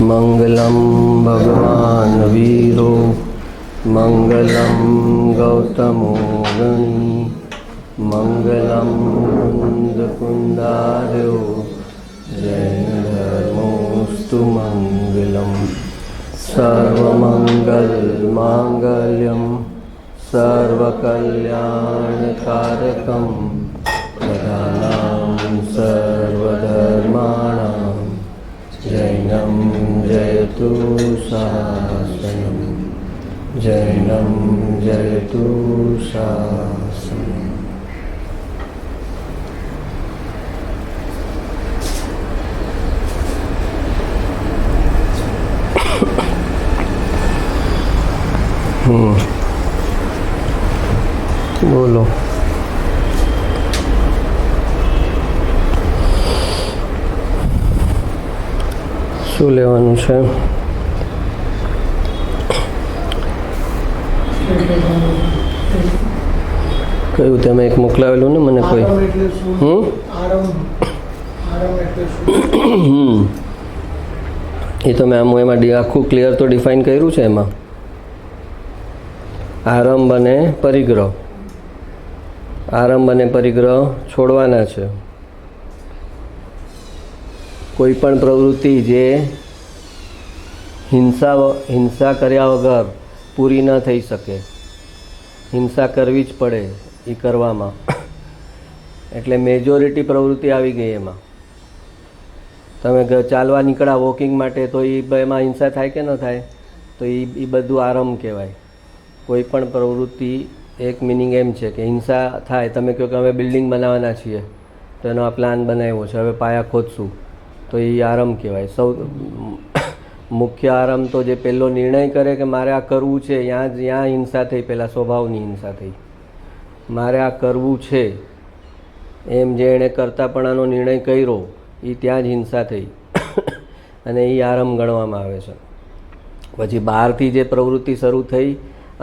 मंगलम भगवान वीरो मंगलम गौतमो गणी मंगलम कुंद कुंदार्यो जैन धर्मोस्तु मंगलम सर्वमंगल मांगल्यम सर्वकल्याणकारकम प्रधानं सर्वधर्माणां जैनं जयतु शासनं जैनं जयतु शासनं। बोलो શું લેવાનું છે? કયું તમે એક મોકલાવેલું ને મને કોઈ? એ તો મેં એમાં આખું ક્લિયર તો ડિફાઇન કર્યું છે. એમાં આરંભ અને પરિગ્રહ, આરંભ અને પરિગ્રહ છોડવાના છે. કોઈ પણ પ્રવૃત્તિ જે હિંસા કર્યા વગર પૂરી ન થઈ શકે, હિંસા કરવી જ પડે એ કરવામાં. એટલે મેજોરિટી પ્રવૃત્તિ આવી ગઈ એમાં. તમે ચાલવા નીકળ્યા વોકિંગ માટે તો એમાં હિંસા થાય કે ન થાય? તો એ બધું આરંભ કહેવાય. કોઈ પણ પ્રવૃત્તિ એક મિનિંગ એમ છે કે હિંસા થાય. તમે કહો કે અમે બિલ્ડિંગ બનાવવાના છીએ તો એનો આ પ્લાન બનાવ્યો છે, હવે પાયા ખોદશું, તો એ આરંભ કહેવાય. સૌ મુખ્ય આરંભ તો જે પહેલો નિર્ણય કરે કે મારે આ કરવું છે, ત્યાં હિંસા થઈ, પહેલાં સ્વભાવની હિંસા થઈ. મારે આ કરવું છે એમ જે એણે કરતાપણાનો નિર્ણય કર્યો એ ત્યાં જ હિંસા થઈ અને એ આરંભ ગણવામાં આવે છે. પછી બહારથી જે પ્રવૃત્તિ શરૂ થઈ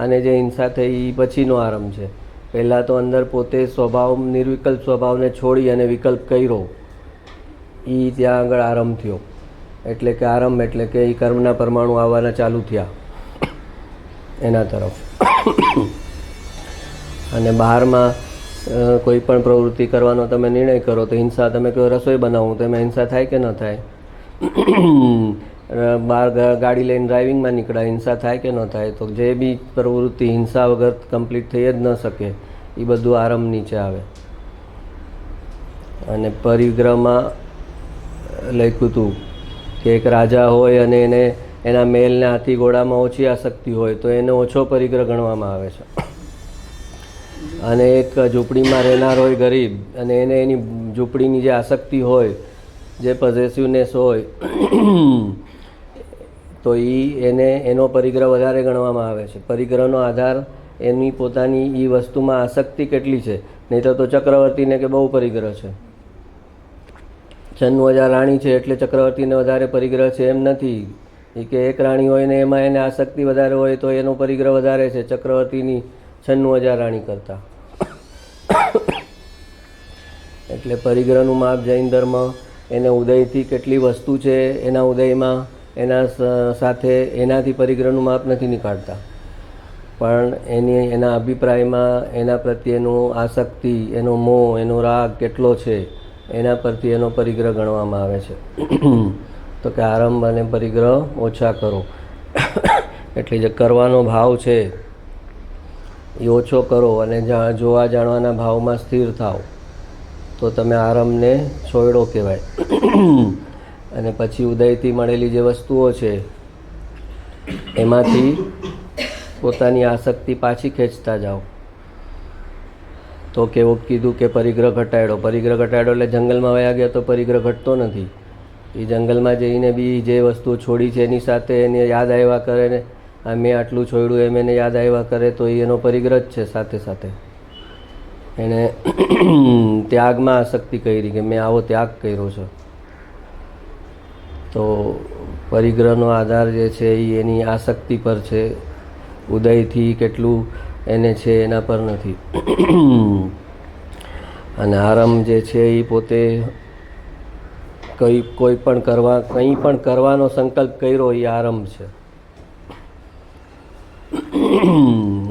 અને જે હિંસા થઈ એ પછીનો આરંભ છે. પહેલાં તો અંદર પોતે સ્વભાવ, નિર્વિકલ્પ સ્વભાવને છોડી અને વિકલ્પ કર્યો, એ ત્યાં આગળ આરંભ થયો. એટલે કે આરંભ એટલે કે એ કર્મના પરમાણુ આવવાના ચાલુ થયા એના તરફ. અને બહારમાં કોઈ પણ પ્રવૃત્તિ કરવાનો તમે નિર્ણય કરો તો હિંસા, તમે કહો રસોઈ બનાવું તો એમાં હિંસા થાય કે ન થાય? બહાર ગાડી લઈને ડ્રાઇવિંગમાં નીકળ્યા, હિંસા થાય કે ન થાય? તો જે બી પ્રવૃત્તિ હિંસા વગર કમ્પ્લીટ થઈ જ ન શકે એ બધું આરંભ નીચે આવે. અને પરિગ્રહમાં લખ્યું હતું કે એક રાજા હોય અને એને એના મહેલને હાથી ઘોડામાં ઓછી આસક્તિ હોય તો એને ઓછો પરિગ્રહ ગણવામાં આવે છે. અને એક ઝૂંપડીમાં રહેનાર હોય ગરીબ અને એને એની ઝૂંપડીની જે આસક્તિ હોય, જે પોઝેસિવનેસ હોય, તો એનો પરિગ્રહ વધારે ગણવામાં આવે છે. પરિગ્રહનો આધાર એની પોતાની એ વસ્તુમાં આસક્તિ કેટલી છે. નહીં તો ચક્રવર્તીને કે બહુ પરિગ્રહ છે, 96,000 રાણી છે એટલે ચક્રવર્તીને વધારે પરિગ્રહ છે એમ નથી. એ કે એક રાણી હોય ને એમાં એને આસક્તિ વધારે હોય તો એનો પરિગ્રહ વધારે છે ચક્રવર્તીની 96,000 રાણી કરતાં. એટલે પરિગ્રહનું માપ જૈન ધર્મ એને ઉદયથી કેટલી વસ્તુ છે એના ઉદયમાં એના સાથે એનાથી પરિગ્રહનું માપ નથી નીકાળતા, પણ એના અભિપ્રાયમાં એના પ્રત્યેનું આસક્તિ, એનો મોહ, એનો રાગ કેટલો છે એના પરથી એનો પરિગ્રહ ગણવામાં આવે છે. તો કે આરંભ અને પરિગ્રહ ઓછા કરો. એટલે જે કરવાનો ભાવ છે એ ઓછો કરો અને જોવા જાણવાના ભાવમાં સ્થિર થાવ તો તમે આરંભને છોડો કહેવાય. અને પછી ઉદયથી મળેલી જે વસ્તુઓ છે એમાંથી પોતાની આસક્તિ પાછી ખેંચતા જાઓ. તો કેવું કીધું કે પરિગ્રહ ઘટાડો. પરિગ્રહ ઘટાડો એટલે જંગલમાં વયા ગયા તો પરિગ્રહ ઘટતો નથી. એ જંગલમાં જઈને બી જે વસ્તુ છોડી છે એની સાથે એને યાદ આવ્યા કરે ને આ મેં આટલું છોડ્યું એમ એને યાદ આવ્યા કરે તો એનો પરિગ્રહ જ છે. સાથે સાથે એણે ત્યાગમાં આસક્તિ કરી કે મેં આવો ત્યાગ કર્યો છે. તો પરિગ્રહનો આધાર જે છે એ એની આસક્તિ પર છે, ઉદયથી કેટલું એને છે એના પર નથી. અને આરંભ જે છે એ પોતે કોઈ પણ કંઈ પણ કરવાનો સંકલ્પ કર્યો એ આરંભ છે.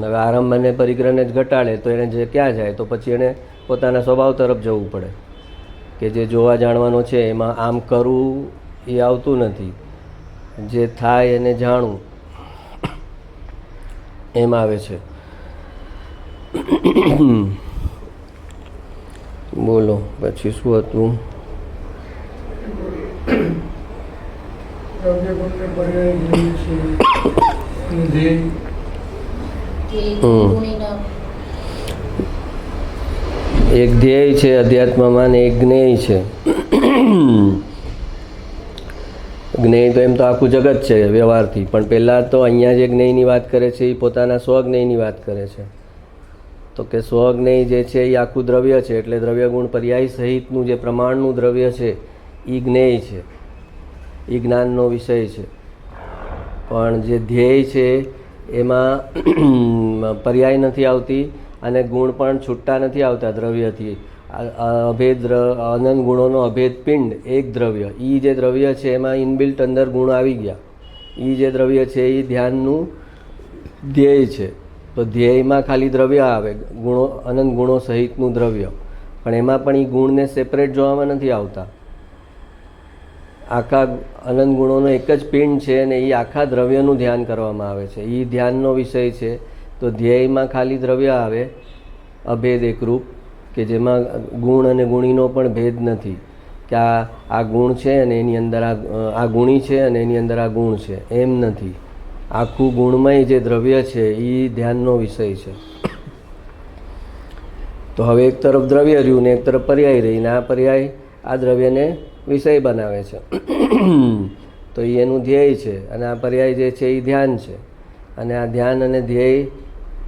હવે આરંભ અને પરિગ્રહને જ ઘટાડે તો એને જે ક્યાં જાય, તો પછી એને પોતાના સ્વભાવ તરફ જવું પડે કે જે જોવા જાણવાનો છે એમાં આમ કરવું એ આવતું નથી, જે થાય એને જાણવું એમ આવે છે. બોલો પછી શું હતું? એક ધ્યેય છે અધ્યાત્મમાં ને એક જ્ઞેય છે. જ્ઞેય તો એમ તો આખું જગત છે વ્યવહારથી, પણ પહેલાં તો અહીંયા જે જ્ઞેયની વાત કરે છે એ પોતાના સ્વજ્ઞેયની વાત કરે છે. તો કે સ્વજ્ઞેય જે છે એ આખું દ્રવ્ય છે, એટલે દ્રવ્ય ગુણ પર્યાય સહિતનું જે પ્રમાણનું દ્રવ્ય છે એ જ્ઞેય છે, એ જ્ઞાનનો વિષય છે. પણ જે ધ્યેય છે એમાં પર્યાય નથી આવતી અને ગુણ પણ છૂટા નથી આવતા દ્રવ્યથી. અભેદ અનંત ગુણોનો અભેદ પિંડ એક દ્રવ્ય, એ જે દ્રવ્ય છે એમાં ઇનબિલ્ટ અંદર ગુણ આવી ગયા. એ જે દ્રવ્ય છે એ ધ્યાનનું ધ્યેય છે. તો ધ્યેયમાં ખાલી દ્રવ્ય આવે, ગુણો અનંત ગુણો સહિતનું દ્રવ્ય, પણ એમાં પણ એ ગુણને સેપરેટ જોવામાં નથી આવતા. આખા અનંત ગુણોનો એક જ પિંડ છે અને એ આખા દ્રવ્યનું ધ્યાન કરવામાં આવે છે. એ ધ્યાનનો વિષય છે. તો ધ્યેયમાં ખાલી દ્રવ્ય આવે અભેદ એકરૂપ, કે જેમાં ગુણ અને ગુણીનો પણ ભેદ નથી કે આ ગુણ છે અને એની અંદર આ ગુણી છે અને એની અંદર આ ગુણ છે, એમ નથી. આખું ગુણમય જે દ્રવ્ય છે એ ધ્યાનનો વિષય છે. તો હવે એક તરફ દ્રવ્ય રહ્યું ને એક તરફ પર્યાય રહીને આ પર્યાય આ દ્રવ્યને વિષય બનાવે છે. તો એ એનું ધ્યેય છે અને આ પર્યાય જે છે એ ધ્યાન છે. અને આ ધ્યાન અને ધ્યેય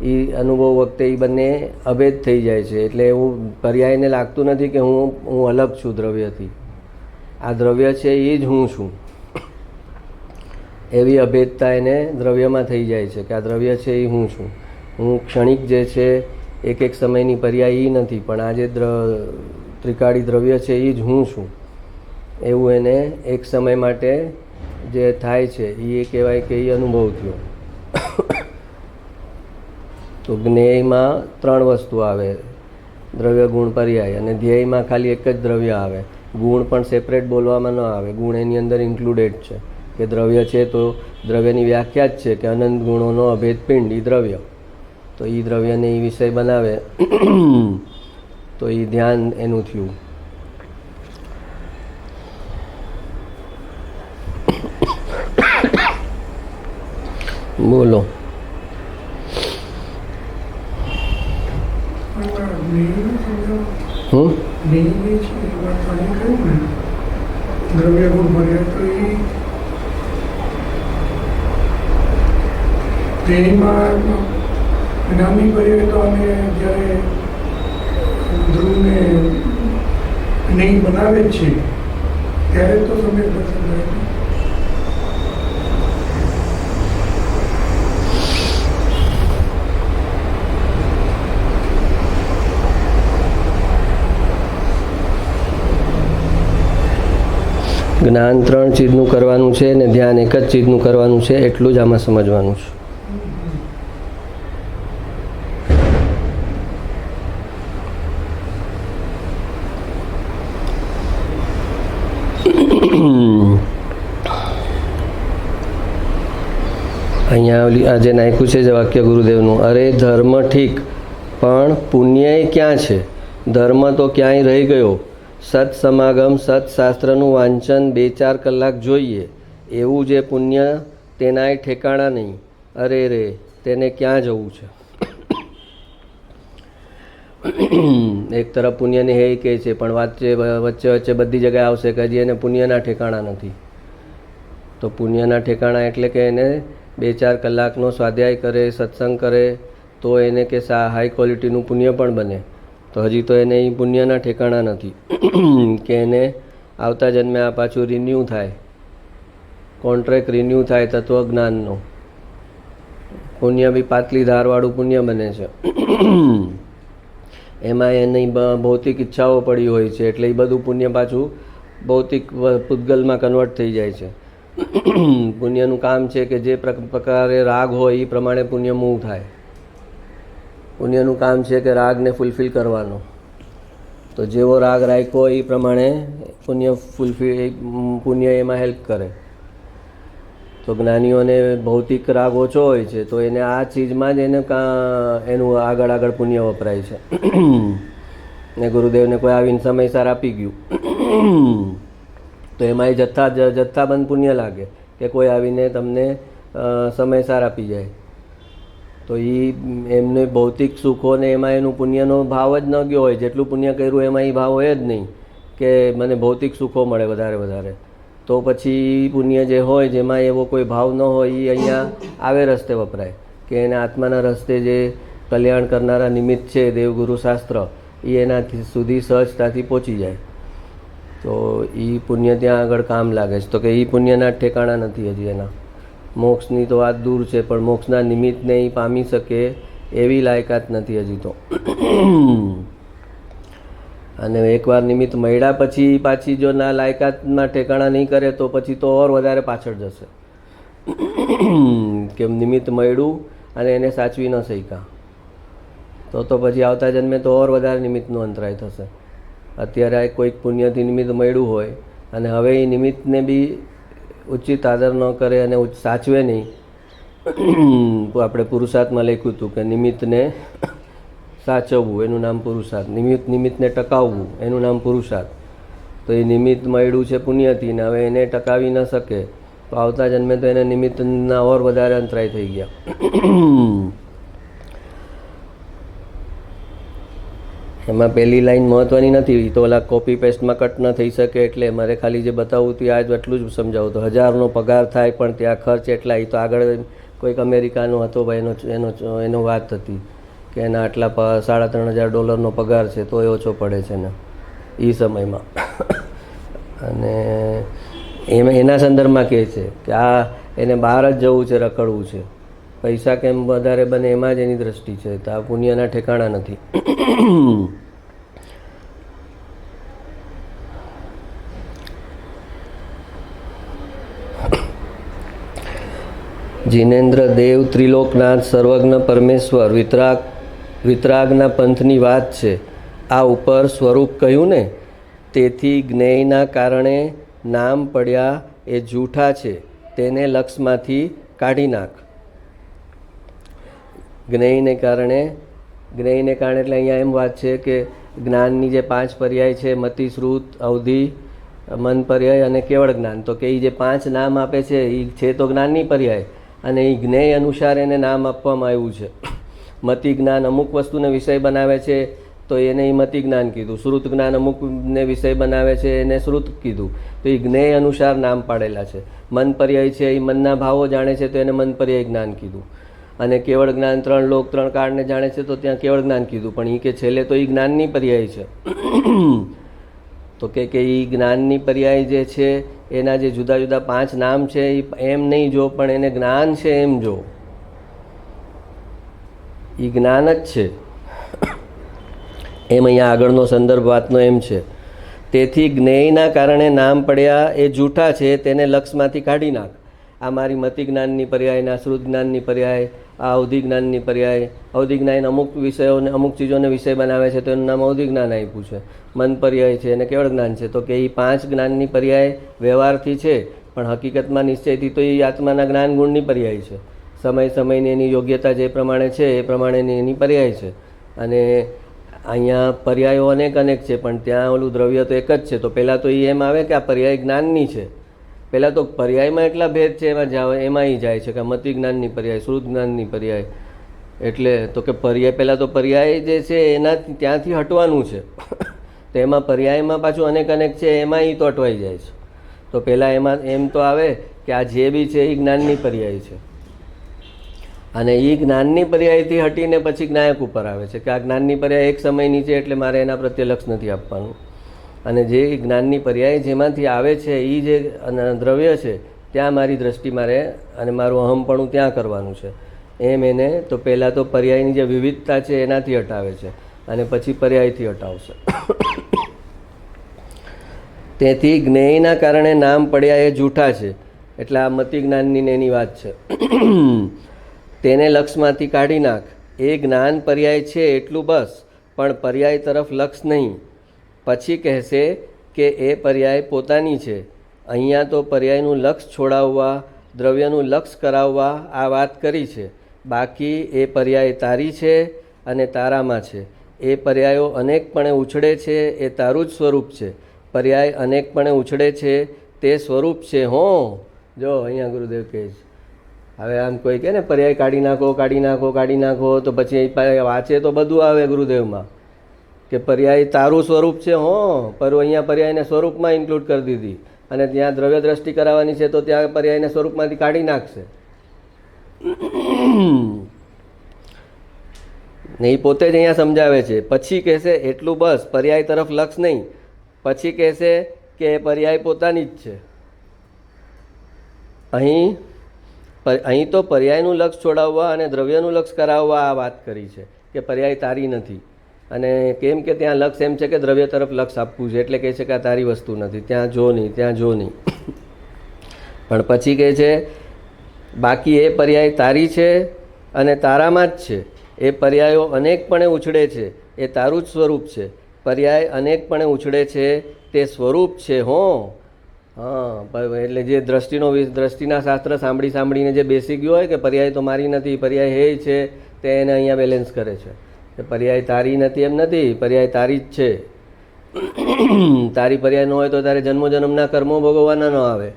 એ અનુભવ વખતે એ બંને અભેદ થઈ જાય છે. એટલે એવું પર્યાયને લાગતું નથી કે હું અલગ છું દ્રવ્યથી, આ દ્રવ્ય છે એ જ હું છું. એવી અભેદતા એને દ્રવ્યમાં થઈ જાય છે કે આ દ્રવ્ય છે એ હું છું. હું ક્ષણિક જે છે એક એક સમયની પર્યાય એ નથી, પણ આ જે ત્રિકાળી દ્રવ્ય છે એ જ હું છું એવું એને એક સમય માટે જે થાય છે એ કહેવાય કે એ અનુભવ થયો. તો જ્ઞેયમાં ત્રણ વસ્તુ આવે, દ્રવ્ય ગુણ પર્યાય, અને ધ્યેયમાં ખાલી એક જ દ્રવ્ય આવે. ગુણ પણ સેપરેટ બોલવામાં ન આવે, ગુણ એની અંદર ઇન્ક્લુડેડ છે કે દ્રવ્ય છે તો દ્રવ્યની વ્યાખ્યા જ છે કે અનંત ગુણોનો અભેદ પિંડ એ દ્રવ્ય. તો એ દ્રવ્યને એ વિષય બનાવે તો એ ધ્યાન એનું થયું. બોલો. દ્રવ્ય ગુણ ભર્યા તો એમાં જ્ઞાની ભર્યા તો અમે જ્યારે ધ્રુવને નહીં બનાવે છે ત્યારે તો તમે દર્શન થાય. જ્ઞાન ત્રણ ચીજનું કરવાનું છે ને ધ્યાન એક જ ચીજનું કરવાનું છે, એટલું જ આમાં સમજવાનું છે. અહીંયા આજે નાખ્યું છે જે વાક્ય ગુરુદેવનું, અરે ધર્મ ઠીક પણ પુણ્ય ક્યાં છે? ધર્મ તો ક્યાંય રહી ગયો. સત્સમાગમ સત્શાસ્ત્રનું વાંચન 2-4 કલાક જોઈએ એવું જે પુણ્ય તેનાય ઠેકાણા નહીં. અરે રે તેને ક્યાં જવું છે? એક તરફ પુણ્યની હે કહે છે, પણ વચ્ચે વચ્ચે બધી જગ્યાએ આવશે કે હજી એને પુણ્યના ઠેકાણા નથી. તો પુણ્યના ઠેકાણા એટલે કે એને 2-4 કલાકનો સ્વાધ્યાય કરે, સત્સંગ કરે તો એને કે હાઈ ક્વોલિટીનું પુણ્ય પણ બને. તો હજી તો એને એ પુણ્યના ઠેકાણા નથી કે એને આવતા જન્મે આ પાછું રિન્યૂ થાય, કોન્ટ્રાક્ટ રિન્યૂ થાય તત્વજ્ઞાનનો. પુણ્ય બી પાતળી ધારવાળું પુણ્ય બને છે. એમાં એની ભૌતિક ઈચ્છાઓ પડી હોય છે એટલે એ બધું પુણ્ય પાછું ભૌતિક પૂતગલમાં કન્વર્ટ થઈ જાય છે. પુણ્યનું કામ છે કે જે પ્રકારે રાગ હોય એ પ્રમાણે પુણ્ય મૂવ થાય. પુણ્યનું કામ છે કે રાગને ફૂલફિલ કરવાનો. તો જેવો રાગ રાખ્યો એ પ્રમાણે પુણ્ય એમાં હેલ્પ કરે. તો જ્ઞાનીઓને ભૌતિક રાગ ઓછો હોય છે તો એને આ ચીજમાં જ એનું આગળ પુણ્ય વપરાય છે. ને ગુરુદેવને કોઈ આવીને સમયસર આપી ગયું તો એમાં એ જથ્થાબંધ પુણ્ય લાગે કે કોઈ આવીને તમને સમયસર આપી જાય. તો એ એમને ભૌતિક સુખોને એમાં એનું પુણ્યનો ભાવ જ ન ગયો હોય. જેટલું પુણ્ય કર્યું એમાં એ ભાવ હોય જ નહીં કે મને ભૌતિક સુખો મળે વધારે. તો પછી પુણ્ય જે હોય જેમાં એવો કોઈ ભાવ ન હોય એ અહીંયા આવે રસ્તે વપરાય કે એને આત્માના રસ્તે જે કલ્યાણ કરનારા નિમિત્ત છે દેવગુરુ શાસ્ત્ર એ એનાથી સુધી સહજતાથી પહોંચી જાય. તો એ પુણ્ય ત્યાં આગળ કામ લાગે છે. તો કે એ પુણ્યના ઠેકાણા નથી હજી એના. મોક્ષની તો વાત દૂર છે પણ મોક્ષના નિમિત્તને એ પામી શકે એવી લાયકાત નથી હજી તો. અને એકવાર નિમિત્ત મળ્યા પછી પાછી જો ના લાયકાતમાં ઠેકાણા નહીં કરે તો પછી તો ઓર વધારે પાછળ જશે. કે નિમિત્ત મળ્યું અને એને સાચવી ન શક્યા તો પછી આવતા જન્મે તો ઓર વધારે નિમિત્તનો અંતરાય થશે. અત્યારે કોઈક પુણ્યથી નિમિત્ત મળ્યું હોય અને હવે એ નિમિત્તને બી ઉચિત આદર ન કરે અને સાચવે નહીં. આપણે પુરુષાર્થમાં લખ્યું હતું કે નિમિત્તને સાચવવું એનું નામ પુરુષાર્થ, નિમિત્તને ટકાવવું એનું નામ પુરુષાર્થ. તો એ નિમિત્ત મળ્યું છે પુણ્યથી ને હવે એને ટકાવી ન શકે તો આવતા જન્મે તો એને નિમિત્તના ઓર વધારે અંતરાય થઈ ગયા. એમાં પહેલી લાઈન મહત્ત્વની નથી તો ઓલા કોપી પેસ્ટમાં કટ ન થઈ શકે એટલે મારે ખાલી જે બતાવવું હતું આજ એટલું જ સમજાવું. તો 1000નો પગાર થાય પણ ત્યાં ખર્ચ એટલા. એ તો આગળ કોઈક અમેરિકાનો હતો ભાઈ એનો વાત હતી કે એના આટલા $3500 પગાર છે તો એ ઓછો પડે છે ને એ સમયમાં. અને એના સંદર્ભમાં કહે છે કે આ એને બહાર જ જવું છે, રખડવું છે, પૈસા કેમ વધારે બને એમાં જ એની દ્રષ્ટિ છે. તો આ પુણ્યના ઠેકાણા નથી. જીનેન્દ્ર દેવ ત્રિલોકનાથ સર્વજ્ઞ પરમેશ્વર વિતરાગના પંથની વાત છે. આ ઉપર સ્વરૂપ કહ્યું ને તેથી જ્ઞેયના કારણે નામ પડ્યા એ જૂઠા છે તેને લક્ષમાંથી કાઢી નાખ. જ્ઞેયને કારણે એટલે અહીંયા એમ વાત છે કે જ્ઞાનની જે 5 પર્યાય છે મતિ, શ્રુત, અવધિ, મન પર્યાય અને કેવળ જ્ઞાન. તો કે એ જે 5 નામ આપે છે એ છે તો જ્ઞાનની પર્યાય અને એ જ્ઞેય અનુસાર એને નામ આપવામાં આવ્યું છે. મતિ જ્ઞાન અમુક વસ્તુને વિષય બનાવે છે તો એને એ મતિ જ્ઞાન કીધું. શ્રુત જ્ઞાન અમુકને વિષય બનાવે છે એને શ્રુત કીધું. તો એ જ્ઞેય અનુસાર નામ પાડેલા છે. મન પર્યાય છે એ મનના ભાવો જાણે છે તો એને મન પર્યાય જ્ઞાન કીધું. અને કેવળ જ્ઞાન 3 લોક 3 કાળને જાણે છે તો ત્યાં કેવળ જ્ઞાન કીધું. પણ એ કે છેલ્લે તો એ જ્ઞાનની પર્યાય છે. તો કે એ જ્ઞાનની પર્યાય જે છે એના જે જુદા જુદા 5 નામ છે એ એમ નહીં જો પણ એને જ્ઞાન છે એમ જો. એ જ્ઞાન જ છે એમ અહીંયા આગળનો સંદર્ભ વાતનો એમ છે. તેથી જ્ઞેયના કારણે નામ પડ્યા એ જૂઠા છે તેને લક્ષમાંથી કાઢી નાખ. આ મારી મતિ જ્ઞાનની પર્યાય, શ્રુત જ્ઞાનની પર્યાય, આ અવધિ જ્ઞાનની પર્યાય. અવધિ જ્ઞાન અમુક વિષયોને અમુક ચીજોને વિષય બનાવે છે તો એનું નામ અવધિ જ્ઞાન આપ્યું છે. મન પર્યાય છે અને કેવળ જ્ઞાન છે. તો કે એ 5 જ્ઞાનની પર્યાય વ્યવહારથી છે પણ હકીકતમાં નિશ્ચયથી તો એ આત્માના જ્ઞાન ગુણની પર્યાય છે. સમયની એની યોગ્યતા જે પ્રમાણે છે એ પ્રમાણેની એની પર્યાય છે. અને અહીંયા પર્યાયો અનેક છે પણ ત્યાં ઓલું દ્રવ્ય તો એક જ છે. તો પહેલાં તો એ એમ આવે કે આ પર્યાય જ્ઞાનની છે. પહેલાં તો પર્યાયમાં એટલા ભેદ છે એમાં જાય છે કે મતિ જ્ઞાનની પર્યાય, શ્રુત જ્ઞાનની પર્યાય. એટલે તો કે પર્યાય પહેલાં તો પર્યાય જે છે એના ત્યાંથી હટવાનું છે. તો એમાં પર્યાયમાં પાછું અનેક છે એમાં એ તો અટવાઈ જાય છે. તો પહેલાં એમાં એમ તો આવે કે આ જે બી છે એ જ્ઞાનની પર્યાય છે. અને એ જ્ઞાનની પર્યાયથી હટીને પછી જ્ઞાયક ઉપર આવે છે કે આ જ્ઞાનની પર્યાય એક સમયની છે એટલે મારે એના પ્રત્યે લક્ષ નથી આપવાનું. અને જે જ્ઞાનની પર્યાય જેમાંથી આવે છે એ જે દ્રવ્ય છે ત્યાં મારી દ્રષ્ટિ મારે અને મારું અહમપણું ત્યાં કરવાનું છે. એમ એને તો પહેલાં તો પર્યાયની જે વિવિધતા છે એનાથી હટાવે છે અને પછી પર્યાયથી હટાવશે. તેથી જ્ઞેયના કારણે નામ પડ્યા એ જૂઠા છે. એટલે આ મતિ જ્ઞાનની ને એની વાત છે. તેને લક્ષમાંથી કાઢી નાખ. એ જ્ઞાન પર્યાય છે એટલું બસ, પણ પર્યાય તરફ લક્ષ નહીં. પછી કહેશે કે એ પર્યાય પોતાની છે. અહીંયા તો પર્યાયનું લક્ષ છોડાવવા, દ્રવ્યનું લક્ષ કરાવવા આ વાત કરી છે. બાકી એ પર્યાય તારી છે અને તારામાં છે. એ પર્યાયો અનેકપણે ઉછળે છે એ તારું જ સ્વરૂપ છે. પર્યાય અનેકપણે ઉછળે છે તે સ્વરૂપ છે. હો જો અહીંયા ગુરુદેવ કહે છે. હવે આમ કોઈ કહે ને પર્યાય કાઢી નાખો કાઢી નાખો કાઢી નાખો, તો પછી વાંચે તો બધું આવે ગુરુદેવમાં કે પર્યાય તારું સ્વરૂપ છે. હો પર અહીંયા પર્યાયને સ્વરૂપમાં ઇન્ક્લુડ કરી દીધી, અને ત્યાં દ્રવ્ય દ્રષ્ટિ કરાવવાની છે તો ત્યાં પર્યાયને સ્વરૂપમાંથી કાઢી નાખશે. ને એ પોતે જ અહીંયા સમજાવે છે. પછી કહેશે એટલું બસ, પર્યાય તરફ લક્ષ નહીં. પછી કહેશે કે પર્યાય પોતાની જ છે. અહીં તો પર્યાયનું લક્ષ છોડાવવા અને દ્રવ્યનું લક્ષ કરાવવા આ વાત કરી છે કે પર્યાય તારી નથી. અને કેમ કે ત્યાં લક્ષ એમ છે કે દ્રવ્ય તરફ લક્ષ આપવું છે, એટલે કહે છે કે આ તારી વસ્તુ નથી, ત્યાં જો નહીં, ત્યાં જો નહીં. પણ પછી કહે છે બાકી એ પર્યાય તારી છે અને તારામાં જ છે. એ પર્યાયો અનેકપણે ઉછળે છે એ તારું જ સ્વરૂપ છે. પર્યાય અનેકપણે ઉછળે છે તે સ્વરૂપ છે. હો હા, એટલે જે દ્રષ્ટિના શાસ્ત્ર સાંભળીને જે બેસી ગયો હોય કે પર્યાય તો મારી નથી, પર્યાય હે છે, તે એને અહીંયા બેલેન્સ કરે છે કે પર્યાય તારી નથી એમ નથી, પર્યાય તારી જ છે. તારી પર્યાય ન હોય તો તારે જન્મોજન્મના કર્મો ભોગવવાના ન આવે.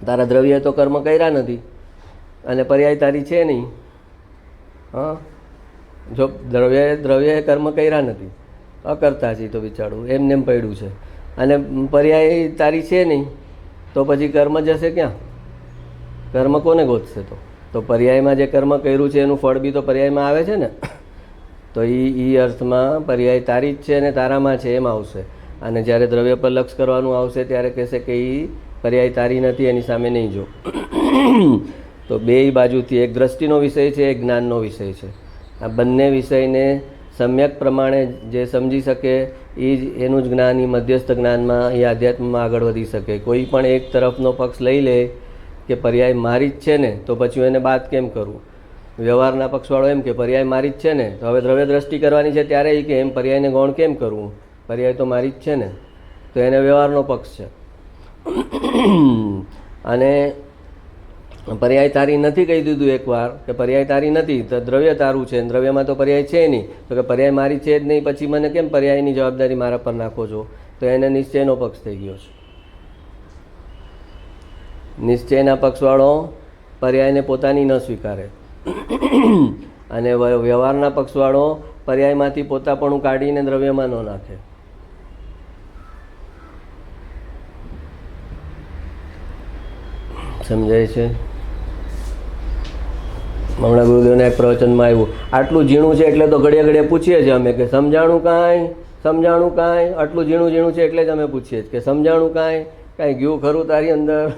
તારા દ્રવ્ય તો કર્મ કર્યા નથી અને પર્યાય તારી છે નહીં. હા, જો દ્રવ્ય કર્મ કર્યા નથી, અકર્તા છે તો બિચારું એમને એમ પડ્યું છે, અને પર્યાય તારી છે નહીં, તો પછી કર્મ જશે ક્યાં? કર્મ કોને ગોતશે? તો પર્યાયમાં જે કર્મ કર્યું છે એનું ફળ બી તો પર્યાયમાં આવે છે ને. તો એ અર્થમાં પર્યાય તારી જ છે અને તારામાં છે એમ આવશે. અને જ્યારે દ્રવ્ય પર લક્ષ કરવાનું આવશે ત્યારે કહેશે કે એ પર્યાય તારી નથી, એની સામે નહીં જો. તો બે બાજુથી એક દ્રષ્ટિનો વિષય છે, એક જ્ઞાનનો વિષય છે. આ બંને વિષયને સમ્યક પ્રમાણે જે સમજી શકે એ જ એનું જ જ્ઞાન, એ મધ્યસ્થ જ્ઞાનમાં, એ આધ્યાત્મમાં આગળ વધી શકે. કોઈ પણ એક તરફનો પક્ષ લઈ લે કે પર્યાય મારી જ છે ને, તો પછી એને બાદ કેમ કરવું? વ્યવહારના પક્ષવાળો એમ કે પર્યાય મારી જ છે ને, તો હવે દ્રવ્ય દ્રષ્ટિ કરવાની છે ત્યારે એ કે એમ પર્યાયને ગૌણ કેમ કરવું? પર્યાય તો મારી જ છે ને, તો એને વ્યવહારનો પક્ષ છે. અને પર્યાય તારી નથી કહી દીધું એકવાર કે પર્યાય તારી નથી, તો દ્રવ્ય તારું છે, દ્રવ્યમાં તો પર્યાય છે નહીં, તો કે પર્યાય મારી છે જ નહીં, પછી મને કેમ પર્યાયની જવાબદારી મારા પર નાખો છો? તો એને નિશ્ચયનો પક્ષ થઈ ગયો છે. નિશ્ચયના પક્ષવાળો પર્યાયને પોતાની ન સ્વીકારે, અને વ્યવહારના પક્ષવાળો પર્યાયમાંથી પોતાપણું કાઢીને દ્રવ્યમાં ન નાખે. સમજાય છે? હમણાં ગુરુદેવના એક પ્રવચનમાં આવ્યું, આટલું ઝીણું છે એટલે તો ઘડીએ ઘડીએ પૂછીએ છીએ અમે કે સમજાણું કાંઈ, સમજાણું કાંઈ? આટલું ઝીણું છે એટલે જ અમે પૂછીએ કે સમજાણું કાંઈ? કાંઈ ગયું ખરું તારી અંદર?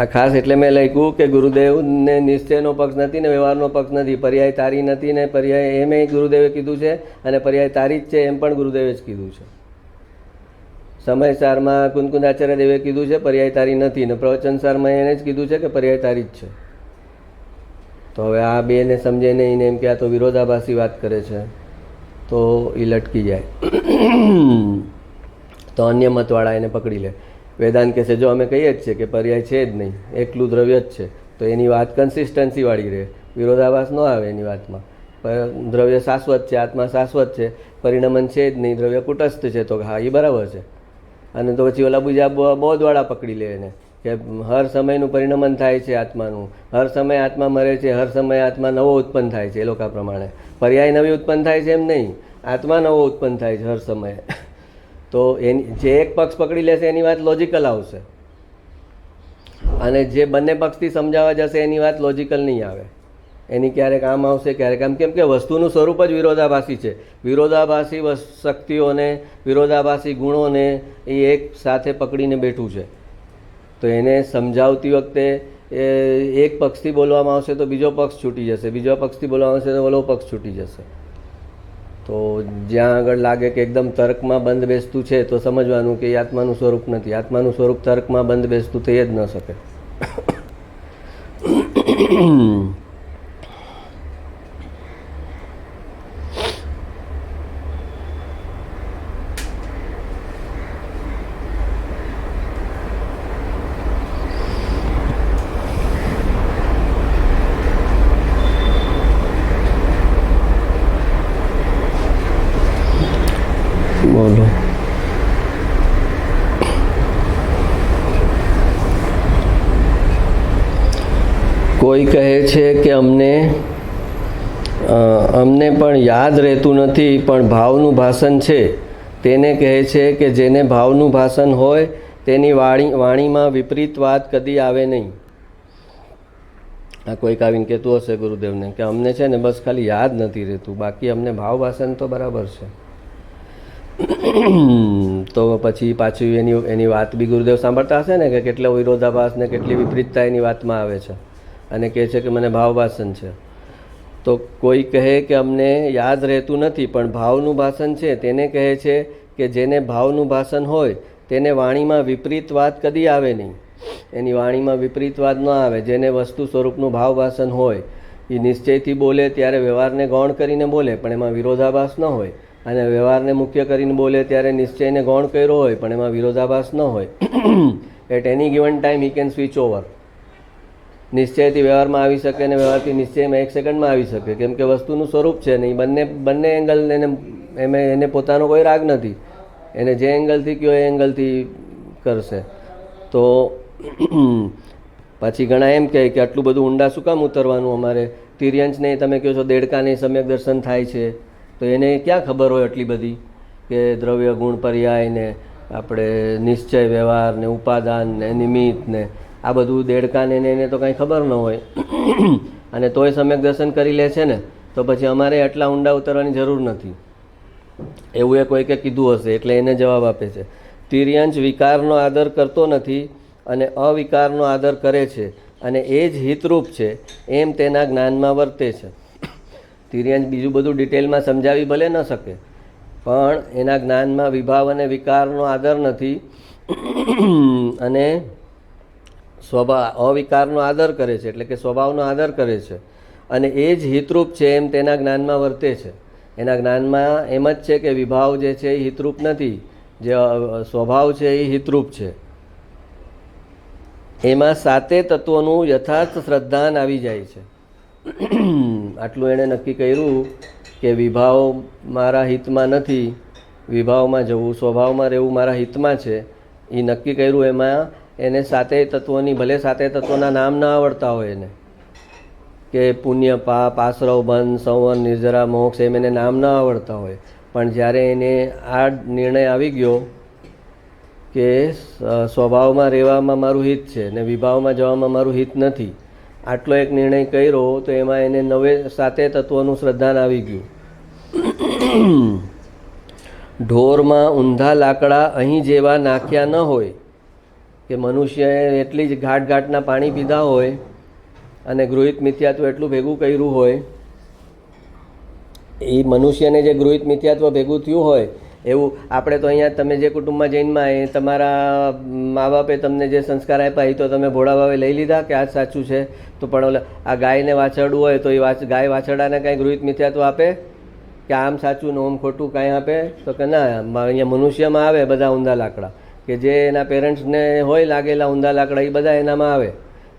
આ ખાસ એટલે મેં લખ્યું કે ગુરુદેવને નિશ્ચયનો પક્ષ નથી ને વ્યવહારનો પક્ષ નથી, પર્યાય તારી નથી ને પર્યાય એમ ગુરુદેવે કીધું છે, અને પર્યાય તારી જ છે એમ પણ ગુરુદેવે જ કીધું છે. સમયસારમાં કુંદકુંદાચાર્ય દેવે કીધું છે પર્યાય તારી નથી, ને પ્રવચનસારમાં એને જ કીધું છે કે પર્યાય તારી જ છે. તો હવે આ બેને સમજે નહીં, એમ કે આ તો વિરોધાભાસી વાત કરે છે, તો એ લટકી જાય. તો અન્ય મતવાળા એને પકડી લે. વેદાંત કહે છે જો અમે કહીએ જ છે કે પર્યાય છે જ નહીં, એકલું દ્રવ્ય જ છે, તો એની વાત કન્સિસ્ટન્સીવાળી રહે, વિરોધાભાસ ન આવે એની વાતમાં. દ્રવ્ય શાશ્વત છે, આત્મા શાશ્વત છે, પરિણમન છે જ નહીં, દ્રવ્ય કુટસ્થ છે, તો હા એ બરાબર છે. અને તો પછી ઓલા બીજા બોધવાળા પકડી લે એને કે હર સમયનું પરિણમન થાય છે આત્માનું, હર સમય આત્મા મરે છે, હર સમય આત્મા નવો ઉત્પન્ન થાય છે. એ લોકો પ્રમાણે પર્યાય નવી ઉત્પન્ન થાય છે એમ નહીં, આત્મા નવો ઉત્પન્ન થાય છે હર સમયે. તો એની જે એક પક્ષ પકડી લેશે એની વાત લોજિકલ આવશે, અને જે બંને પક્ષથી સમજાવવા જશે એની વાત લોજિકલ નહીં આવે. એની ક્યારેક આમ આવશે, ક્યારેક આમ, કેમ કે વસ્તુનું સ્વરૂપ જ વિરોધાભાસી છે. વિરોધાભાસી શક્તિઓને, વિરોધાભાસી ગુણોને એ એક સાથે પકડીને બેઠું છે. તો એને સમજાવતી વખતે એ એક પક્ષથી બોલવામાં આવશે તો બીજો પક્ષ છૂટી જશે, બીજા પક્ષથી બોલવામાં આવશે તો ઓલો પક્ષ છૂટી જશે. તો જ્યાં આગળ લાગે કે એકદમ તર્કમાં બંધ બેસતું છે તો સમજવાનું કે એ આત્માનું સ્વરૂપ નથી. આત્માનું સ્વરૂપ તર્કમાં બંધ બેસતું થઈ જ ન શકે. બોલો. કોઈ કહે છે કે અમને પણ યાદ રહેતું નથી, પણ ભાવનું ભાષણ છે. તેને કહે છે કે જેને ભાવનું ભાષણ હોય તેની વાણીમાં વિપરીત વાત કદી આવે નહીં. આ કોઈક આવીને કહેતું હશે ગુરુદેવને કે અમને છે ને બસ ખાલી યાદ નથી રહેતું, બાકી અમને ભાવ ભાષણ તો બરાબર છે. તો પછી પાછું એની વાત બી ગુરુદેવ સાંભળતા હશે ને કે કેટલો વિરોધાભાસ ને કેટલી વિપરીતતા એની વાતમાં આવે છે અને કહે છે કે મને ભાવ ભાષણ છે. તો કોઈ કહે કે અમને યાદ રહેતું નથી, પણ ભાવનું ભાષણ છે. તેને કહે છે કે જેને ભાવનું ભાષણ હોય તેને વાણીમાં વિપરીત વાત કદી આવે નહીં. એની વાણીમાં વિપરીત વાત ન આવે. જેને વસ્તુ સ્વરૂપનું ભાવ ભાષણ હોય એ નિશ્ચયથી બોલે ત્યારે વ્યવહારને ગૌણ કરીને બોલે પણ એમાં વિરોધાભાસ ન હોય, અને વ્યવહારને મુખ્ય કરીને બોલે ત્યારે નિશ્ચયને ગૌણ કર્યો હોય પણ એમાં વિરોધાભાસ ન હોય. At any given time he can switch over. નિશ્ચયથી વ્યવહારમાં આવી શકે અને વ્યવહારથી નિશ્ચયમાં 1 સેકન્ડમાં આવી શકે, કેમ કે વસ્તુનું સ્વરૂપ છે નહીં. બંને એંગલ એને પોતાનો કોઈ રાગ નથી. એને જે એંગલથી કહ્યો એ એંગલથી કરશે. તો પછી ઘણા એમ કહે કે આટલું બધું ઊંડા શું કામ ઉતરવાનું અમારે? તિર્યંશને તમે કહો છો દેડકાને સમ્યક દર્શન થાય છે, તો એને ક્યાં ખબર હોય આટલી બધી કે દ્રવ્ય ગુણ પર્યાય ને આપણે નિશ્ચય વ્યવહાર ને ઉપાદાન ને નિમિત્ત ને આ બધું દેડકાને એને તો કાંઈ ખબર ન હોય અને તોય સમ્યક દર્શન કરી લે છે ને, તો પછી અમારે આટલા ઊંડા ઉતરવાની જરૂર નથી. એવું એ કોઈકે કીધું હશે એટલે એને જવાબ આપે છે. તિર્યંશ વિકારનો આદર કરતો નથી અને અવિકારનો આદર કરે છે, અને એ જ હિતરૂપ છે એમ તેના જ્ઞાનમાં વર્તે છે. તિર્યંશ બીજું બધું ડિટેલમાં સમજાવી ભલે ન શકે, પણ એના જ્ઞાનમાં વિભાવ અને વિકારનો આદર નથી અને અવિકારનો આદર કરે છે, એટલે કે સ્વભાવનો આદર કરે છે, અને એ જ હિતરૂપ છે એમ તેના જ્ઞાનમાં વર્તે છે. એના જ્ઞાનમાં એમ જ છે કે વિભાવ જે છે એ હિતરૂપ નથી, જે સ્વભાવ છે એ હિતરૂપ છે. એમાં 7 તત્વોનું યથાર્થ શ્રદ્ધાન આવી જાય છે. આટલું એણે નક્કી કર્યું કે વિભાવ મારા હિતમાં નથી, વિભાવમાં જવું સ્વભાવમાં રહેવું મારા હિતમાં છે. એ નક્કી કર્યું. એમાં એને 7 તત્વોની ભલે 7 તત્વોના નામ ના આવડતા હોય એને, કે પુણ્ય પાપ આશ્રવ બંધ સંવર નિર્જરા મોક્ષ એમ એને નામ ના આવડતા હોય, પણ જ્યારે એને આ નિર્ણય આવી ગયો કે સ્વભાવમાં રહેવામાં મારું હિત છે ને વિભાવમાં જવામાં મારું હિત નથી, આટલો એક નિર્ણય કર્યો તો એમાં એને 7 તત્વોનું શ્રદ્ધાન આવી ગયું. ઢોરમાં ઊંધા લાકડા અહીં જેવા નાખ્યા ન હોય, કે મનુષ્યએ એટલી જ ઘાટના પાણી પીધા હોય અને ગૃહિત મિથ્યાત્વ એટલું ભેગું કર્યું હોય, એ મનુષ્યને જે ગૃહિત મિથ્યાત્વ ભેગું થયું હોય એવું આપણે તો અહીંયા તમે જે કુટુંબમાં જૈનમાં એ તમારા મા બાપે તમને જે સંસ્કાર આપ્યા એ તો તમે ભોળા ભાવે લઈ લીધા કે આ જ સાચું છે. તો પણ આ ગાયને વાછરડું હોય તો એ ગાય વાછરડાને કાંઈ ગૃહિત મિથ્યાત્વ આપે કે આમ સાચું ને ઓમ ખોટું કાંઈ આપે? તો કે ના. અહીંયા મનુષ્યમાં આવે બધા ઊંધા લાકડા, કે જે એના પેરેન્ટ્સને હોય લાગેલા ઊંધા લાકડા એ બધા એનામાં આવે.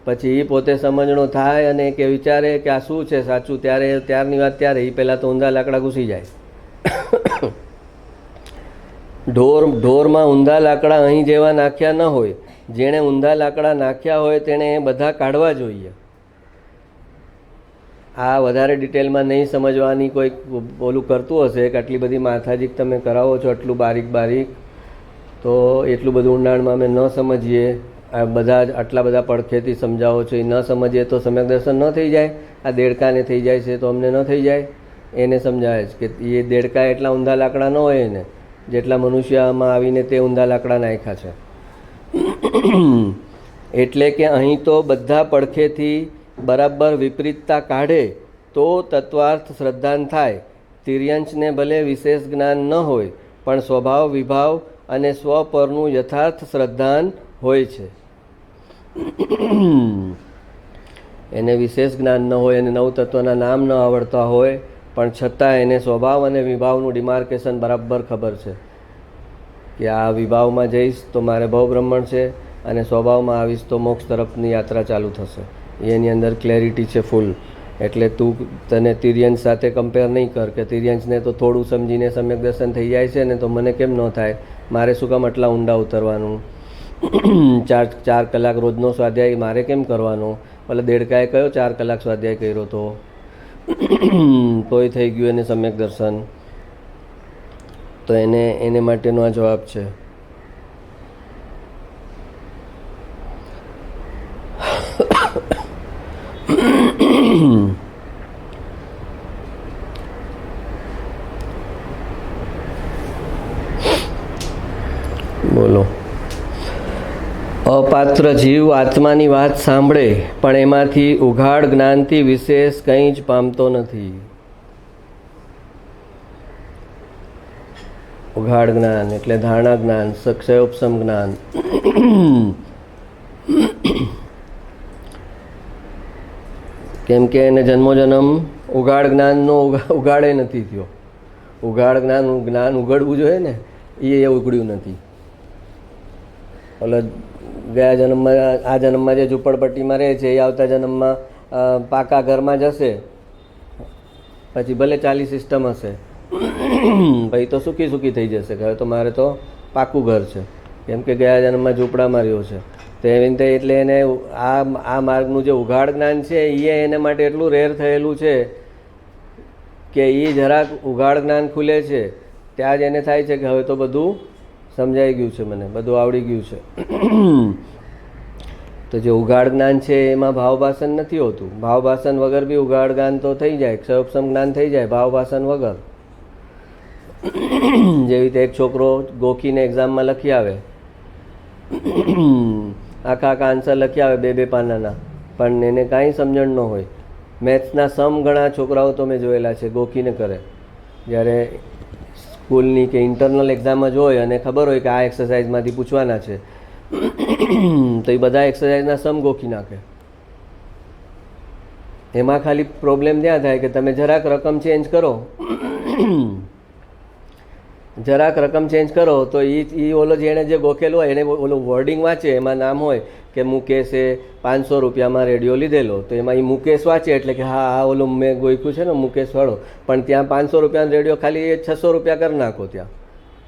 પછી એ પોતે સમજણો થાય અને કે વિચારે કે આ શું છે સાચું, ત્યારની વાત ત્યારે એ પહેલાં તો ઊંધા લાકડા ઘૂસી જાય. ઢોરમાં ઊંધા લાકડા અહીં જેવા નાખ્યા ન હોય. જેણે ઊંધા લાકડા નાખ્યા હોય તેણે એ બધા કાઢવા જોઈએ. આ વધારે ડિટેલમાં નહીં સમજવાની કોઈક ઓલું કરતું હશે કે આટલી બધી માથાજીક તમે કરાવો છો આટલું બારીક, તો એટલું બધું ઊંડાણમાં અમે ન સમજીએ. આ બધા જ આટલા બધા પડખેથી સમજાવો છો, એ ન સમજીએ તો સમ્યક દર્શન ન થઈ જાય. આ દેડકાને થઈ જાય છે તો અમને ન થઈ જાય. એને સમજાય છે કે એ દેડકા એટલા ઊંધા લાકડા ન હોય એને, જેટલા મનુષ્યમાં આવીને તે ઊંધા લાકડા નાખ્યા છે. એટલે કે અહીં તો બધા પડખેથી બરાબર વિપરીતતા કાઢે તો તત્વાર્થ શ્રદ્ધાન થાય. તિર્યંશને ભલે વિશેષ જ્ઞાન ન હોય પણ સ્વભાવ વિભાવ અને સ્વ પરનું યથાર્થ શ્રદ્ધાન હોય છે. એને વિશેષ જ્ઞાન ન હોય અને નવ તત્વના નામ ન આવડતા હોય પણ છતાં એને સ્વભાવ અને વિભાવનું ડિમાર્કેશન બરાબર ખબર છે કે આ વિભાવમાં જઈશ તો મારે ભવબ્રહ્મણ છે અને સ્વભાવમાં આવીશ તો મોક્ષ તરફની યાત્રા ચાલુ થશે. એની અંદર ક્લેરિટી છે ફૂલ. એટલે તું તને તિર્યંશ સાથે કમ્પેર નહીં કર કે તિર્યંશને તો થોડું સમજીને સમ્યક દર્શન થઈ જાય છે ને તો મને કેમ ન થાય, મારે શું કામ આટલા ઊંડા ઉતરવાનું, 4 કલાક રોજનો સ્વાધ્યાય મારે કેમ કરવાનો, ભલે દેડકાએ કયો 4 કલાક સ્વાધ્યાય કર્યો તો તોય થઈ ગયું એને સમ્યક દર્શન. તો એને માટેનો આ જવાબ છે. બોલો. અપાત્ર જીવ આત્માની વાત સાંભળે પણ એમાંથી ઉઘાડ જ્ઞાનથી વિશેષ કંઈ જ પામતો નથી. ઉઘાડ જ્ઞાન એટલે ધારણા જ્ઞાન, ક્ષયોપશમ જ્ઞાન. કેમ કે એને જન્મોજન્મ ઉઘાડ જ્ઞાનનો ઉઘાડે નથી થયો. ઉઘાડ જ્ઞાન ઉઘડવું જોઈએ ને એ ઉઘડ્યું નથી. ઓલો ગયા જન્મમાં આ જન્મમાં જે ઝૂંપડપટ્ટીમાં રહે છે એ આવતા જન્મમાં પાકા ઘરમાં જશે, પછી ભલે 40 સિસ્ટમ હશે પછી તો સુખી થઈ જશે. હવે તો મારે તો પાકું ઘર છે કેમ કે ગયા જન્મમાં ઝૂંપડામાં રહ્યો છે. તો એવી રીતે એટલે એને આ માર્ગનું જે ઉઘાડ જ્ઞાન છે એ એને માટે એટલું રેર થયેલું છે કે એ જરાક ઉઘાડ જ્ઞાન ખુલે છે ત્યાં જ એને થાય છે કે હવે તો બધું સમજાઈ ગયું છે, મને બધું આવડી ગયું છે. તો જે ઉઘાડ જ્ઞાન છે એમાં ભાવભાષણ નથી હોતું. ભાવભાષણ વગર બી ઉઘાડ જ્ઞાન તો થઈ જાય, ક્ષયોપશમ જ્ઞાન થઈ જાય ભાવભાષણ વગર. જેવી રીતે એક છોકરો ગોખીને એક્ઝામમાં લખી આવે, આખા આન્સર લખી આવે 2 પાનાના, પણ એને કાંઈ સમજણ ન હોય. મેથ્સના સમ ઘણા છોકરાઓ તો મેં જોયેલા છે ગોખીને કરે. જ્યારે સ્કૂલની કે ઇન્ટરનલ એક્ઝામ જ હોય અને ખબર હોય કે આ એક્સરસાઇઝમાંથી પૂછવાના છે તો એ બધા એક્સરસાઇઝના સમ ગોખી નાખે. એમાં ખાલી પ્રોબ્લેમ ત્યાં થાય કે તમે જરાક રકમ ચેન્જ કરો તો એ ઓલો જેણે જે ગોખેલો હોય એને ઓલું વર્ડિંગ વાંચે, એમાં નામ હોય કે મુકેશે 500 રૂપિયામાં રેડિયો લીધેલો, તો એમાં એ મુકેશ વાંચે એટલે કે હા આ ઓલું મેં ગોખ્યું છે ને મુકેશ વાળો, પણ ત્યાં 500 રૂપિયાનો રેડિયો ખાલી 600 રૂપિયા કરી નાખો ત્યાં,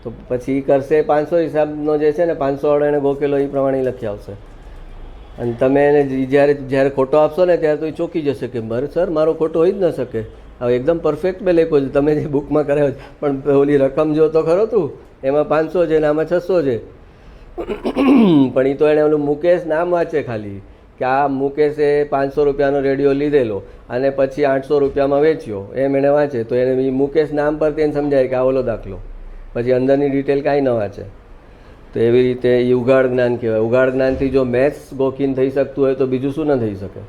તો પછી એ કરશે 500 હિસાબનો જે છે ને 500 વાળો એને ગોખેલો એ પ્રમાણે લખી આવશે. અને તમે એને જ્યારે ખોટો આપશો ને ત્યારે તો એ ચોંકી જશે કે બરે સર મારો ખોટો હોઈ જ ન શકે, હવે એકદમ પરફેક્ટ મેં લખ્યો છે, તમે જે બુકમાં કરાવ્યો છે, પણ ઓલી રકમ જો તો ખરો તું એમાં 500 છે ને આમાં 600 છે. પણ એ તો એણે ઓલું મુકેશ નામ વાંચે ખાલી કે આ મુકેશે 500 રૂપિયાનો રેડિયો લીધેલો અને પછી 800 રૂપિયામાં વેચ્યો, એમ એણે વાંચે તો એને મુકેશ નામ પર તેને સમજાય કે આ ઓલો દાખલો, પછી અંદરની ડિટેલ કાંઈ ન વાંચે. તો એવી રીતે એ ઉઘાડ જ્ઞાન કહેવાય. ઉઘાડ જ્ઞાનથી જો મેથ્સ ગોખીને થઈ શકતું હોય તો બીજું શું ન થઈ શકે.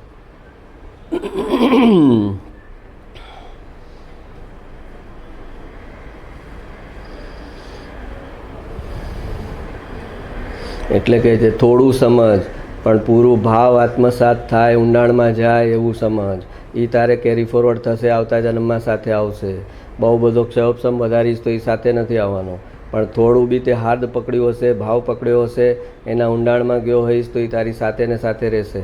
એટલે કે છે થોડું સમજ પણ પૂરું ભાવ આત્મસાત થાય, ઊંડાણમાં જાય એવું સમજ. એ તારે કેરી ફોરવર્ડ થશે, આવતા જન્મમાં સાથે આવશે. બહુ બધો ક્ષયોપશમ વધારીશ તો એ સાથે નથી આવવાનો, પણ થોડું બી તે હાર્દ પકડ્યું હશે, ભાવ પકડ્યો હશે, એના ઊંડાણમાં ગયો હોઈશ તો એ તારી સાથે ને સાથે રહેશે.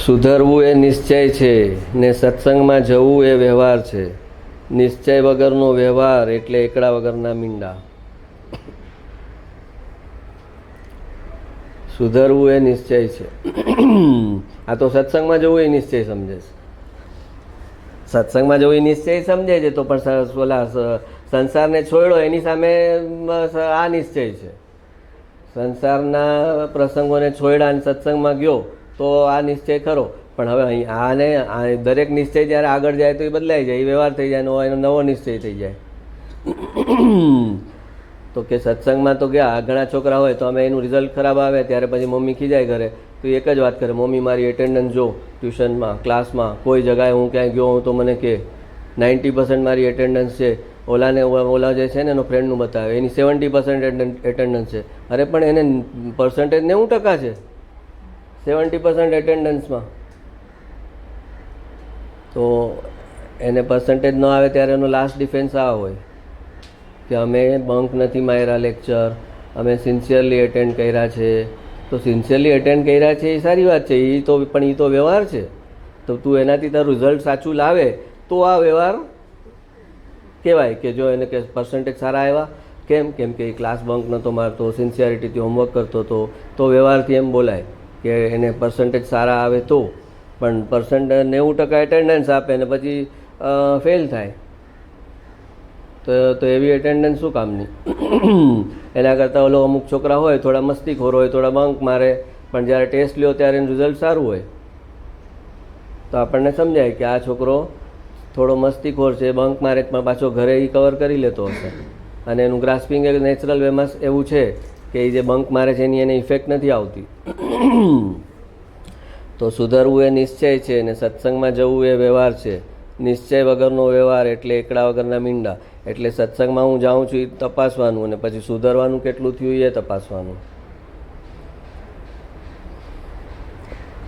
સુધરવું એ નિશ્ચય છે ને સત્સંગમાં જવું એ વ્યવહાર છે. નિશ્ચય વગરનો વ્યવહાર એટલે એકડા વગરના મીંડા. સુધરવું એ નિશ્ચય છે. આ તો સત્સંગમાં જવું એ નિશ્ચય સમજે છે. સત્સંગમાં જવું એ નિશ્ચય સમજે છે તો પણ ઓલા સંસારને છોડ્યો એની સામે આ નિશ્ચય છે. સંસારના પ્રસંગોને છોડ્યા અને સત્સંગમાં ગયો તો આ નિશ્ચય ખરો. પણ હવે અહીં આને દરેક નિશ્ચય જ્યારે આગળ જાય તો એ બદલાઈ જાય, એ વ્યવહાર થઈ જાય, એનો નવો નિશ્ચય થઈ જાય. તો કે સત્સંગમાં તો ગયા ઘણા છોકરા હોય તો અમે એનું રિઝલ્ટ ખરાબ આવે ત્યારે પછી મમ્મી ખીજાય ઘરે તો એક જ વાત કરે, મમ્મી મારી એટેન્ડન્સ જો ટ્યુશનમાં ક્લાસમાં કોઈ જગાએ હું ક્યાંય ગયો હું તો મને કે 90% મારી એટેન્ડન્સ છે. ઓલા જે છે ને એનો ફ્રેન્ડનું બતાવે એની 70% એટેન્ડન્સ છે. અરે પણ એને પર્સન્ટેજ 90% છે 70% એટેન્ડન્સમાં. તો એને પર્સન્ટેજ ન આવે ત્યારે એનો લાસ્ટ ડિફેન્સ આ હોય કે અમે બંક નથી માર્યા લેક્ચર, અમે સિન્સિયરલી એટેન્ડ કર્યા છે. તો સિન્સિયરલી એટેન્ડ કર્યા છે એ સારી વાત છે, પણ એ તો વ્યવહાર છે. તો તું એનાથી તારું રિઝલ્ટ સાચું લાવે તો આ વ્યવહાર કહેવાય કે જો એને કે પર્સન્ટેજ સારા આવ્યા. કેમ કે એ ક્લાસ બંક નહોતો મારતો, સિન્સિયરિટીથી હોમવર્ક કરતો હતો, તો વ્યવહારથી એમ બોલાય કે એને પર્સન્ટેજ સારા આવે તો. પણ 90% એટેન્ડન્સ આપે ને પછી ફેલ થાય તો એવી એટેન્ડન્સ શું કામની? એના કરતાં ઓલો અમુક છોકરા હોય થોડા મસ્તીખોર હોય, થોડા બંક મારે, પણ જ્યારે ટેસ્ટ લ્યો ત્યારે એનું રિઝલ્ટ સારું હોય તો આપણને સમજાય કે આ છોકરો થોડો મસ્તીખોર છે, બંક મારે પણ પાછો ઘરે એ કવર કરી લેતો હશે. અને એનું ગ્રાસ્પિંગ એક નેચરલ વેમાં એવું છે કે એ જે બંક મારે છે એની એને ઇફેક્ટ નથી આવતી. તો સુધરવું એ નિશ્ચય છે અને સત્સંગમાં જવું એ વ્યવહાર છે. નિશ્ચય વગરનો વ્યવહાર એટલે એકડા વગરના મીંડા. એટલે સત્સંગમાં હું જાઉં છું એ તપાસવાનું અને પછી સુધરવાનું કેટલું થયું એ તપાસવાનું.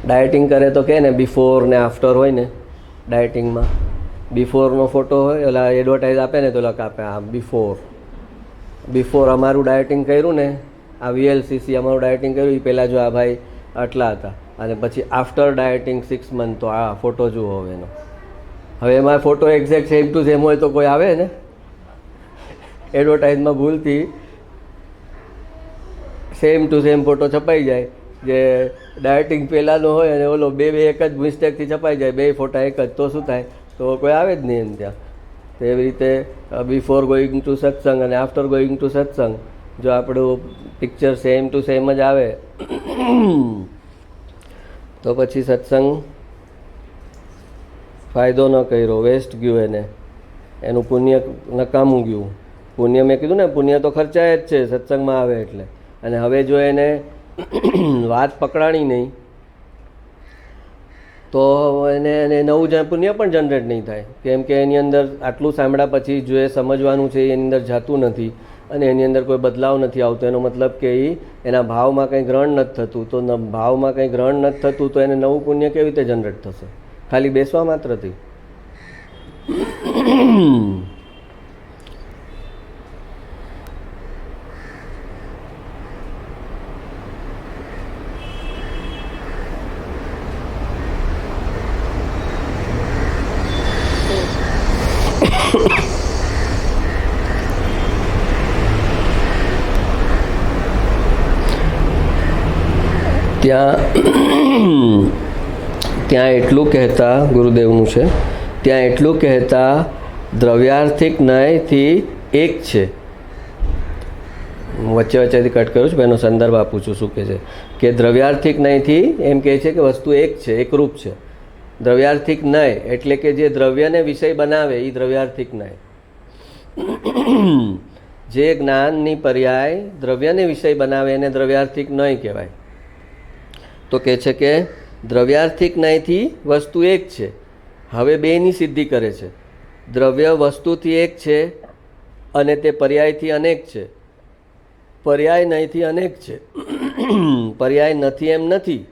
ડાયટિંગ કરે તો કે ને બિફોર ને આફ્ટર હોય ને ડાયટિંગમાં. બિફોરનો ફોટો હોય ઓલા એડવર્ટાઇઝ આપે ને તો કાપે આ બિફોર અમારું ડાયટિંગ કર્યું ને આ VLCC અમારું ડાયટિંગ કર્યું એ પહેલાં જો આ ભાઈ આટલા હતા અને પછી આફ્ટર ડાયટિંગ 6 મંથ તો આ ફોટો જુઓ હવે એનો. હવે એમાં photo exact same to same હોય તો કોઈ આવે ને? એડવર્ટાઇઝમાં ભૂલથી સેમ ટુ સેમ ફોટો છપાઈ જાય જે ડાયટિંગ પહેલાંનો હોય અને ઓલો બે એક જ મિસ્ટેકથી છપાઈ જાય, બે ફોટા એક જ, તો શું થાય? તો કોઈ આવે જ નહીં એમ ત્યાં. તો એવી રીતે બિફોર ગોઈંગ ટુ સત્સંગ અને આફ્ટર ગોઈંગ ટુ સત્સંગ જો આપણું પિક્ચર સેમ ટુ સેમ જ આવે તો પછી સત્સંગ ફાયદો ન કર્યો, વેસ્ટ ગયું, એનું પુણ્ય નકામું ગયું. પુણ્ય મેં કીધું ને પુણ્ય તો ખર્ચાય જ છે સત્સંગમાં આવે એટલે. અને હવે જો એને વાત પકડાણી નહીં તો એને નવું પુણ્ય પણ જનરેટ નહીં થાય. કેમ કે એની અંદર આટલું સાંભળ્યા પછી જો એ સમજવાનું છે એની અંદર જાતું નથી અને એની અંદર કોઈ બદલાવ નથી આવતો. એનો મતલબ કે એના ભાવમાં કંઈ ગ્રહણ નથી થતું. તો ભાવમાં કંઈ ગ્રહણ નથી થતું તો એને નવું પુણ્ય કેવી રીતે જનરેટ થશે? ખાલી બેસવા માત્રથી. ત્યાં એટલું કહેતા ગુરુદેવનું છે, ત્યાં એટલું કહેતા દ્રવ્યાર્થિક નયથી એક છે. વચ્ચેથી કટ કરું છું, એનો સંદર્ભ આપું છું શું કહે છે કે દ્રવ્યાર્થિક નયથી એમ કહે છે કે વસ્તુ એક છે, એકરૂપ છે. દ્રવ્યાર્થિક નય એટલે કે જે દ્રવ્યને વિષય બનાવે એ દ્રવ્યાર્થિક નય. જે જ્ઞાનની પર્યાય દ્રવ્યને વિષય બનાવે એને દ્રવ્યાર્થિક નય કહેવાય. તો કહે છે કે દ્રવ્યાર્થિક નયથી વસ્તુ એક છે. હવે બેની સિદ્ધિ કરે છે. દ્રવ્ય વસ્તુથી એક છે અને તે પર્યાયથી અનેક છે. પર્યાય નયથી અનેક છે. પર્યાય નથી એમ નથી.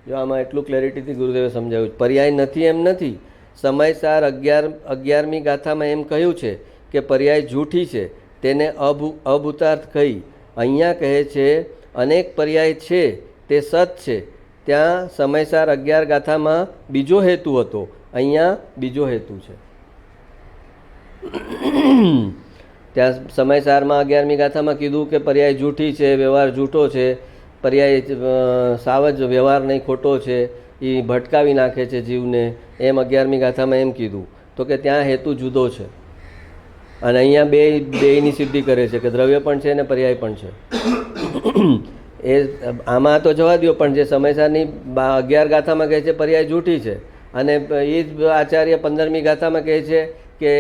જો આમાં એટલું ક્લેરિટીથી ગુરુદેવે સમજાવ્યું. પર્યાય નથી એમ નથી. સમયસાર 11મી ગાથામાં એમ કહ્યું છે કે પર્યાય જૂઠી છે, તેને અભૂતાર્થ કહી. અહીંયા કહે છે અનેક પર્યાય છે તે સત છે. ત્યાં સમયસાર 11 ગાથામાં બીજો હેતુ હતો, અહીંયા બીજો હેતુ છે. ત્યાં સમયસારમાં 11મી ગાથામાં કીધું કે પર્યાય જૂઠી છે, વ્યવહાર જૂઠો છે, પર્યાય સાવ જ વ્યવહાર નહીં ખોટો છે, એ ભટકાવી નાખે છે જીવને. એમ 11મી ગાથામાં એમ કીધું. તો કે ત્યાં હેતુ જુદો છે અને અહીંયા બેયની સિદ્ધિ કરે છે કે દ્રવ્ય પણ છે અને પર્યાય પણ છે. એ આમાં તો જવા દો, પણ જે સમયસારની 11 ગાથામાં કહે છે પર્યાય જૂઠી છે અને એ જ આચાર્ય 15મી ગાથામાં કહે છે કે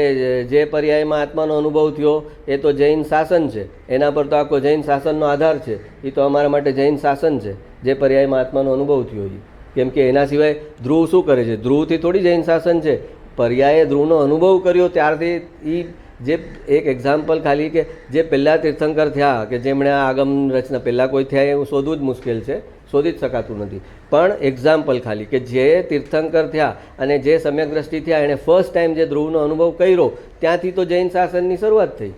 જે પર્યાયમાં આત્માનો અનુભવ થયો એ તો જૈન શાસન છે, એના પર તો આખો જૈન શાસનનો આધાર છે. એ તો અમારા માટે જૈન શાસન છે, જે પર્યાયમાં આત્માનો અનુભવ થયો એ. કેમ કે એના સિવાય ધ્રુવ શું કરે છે? ધ્રુવથી થોડી જૈન શાસન છે. પર્યાયે ધ્રુવનો અનુભવ કર્યો ત્યારથી એ જે એક એક્ઝામ્પલ ખાલી કે જે પહેલાં તીર્થંકર થયા કે જેમણે આ આગમ રચના પહેલાં કોઈ થયા એવું શોધવું જ મુશ્કેલ છે, શોધી જ શકાતું નથી. પણ એક્ઝામ્પલ ખાલી કે જે તીર્થંકર થયા અને જે સમ્યક દ્રષ્ટિ થયા એણે ફર્સ્ટ ટાઈમ જે ધ્રુવનો અનુભવ કર્યો ત્યાંથી તો જૈન શાસનની શરૂઆત થઈ,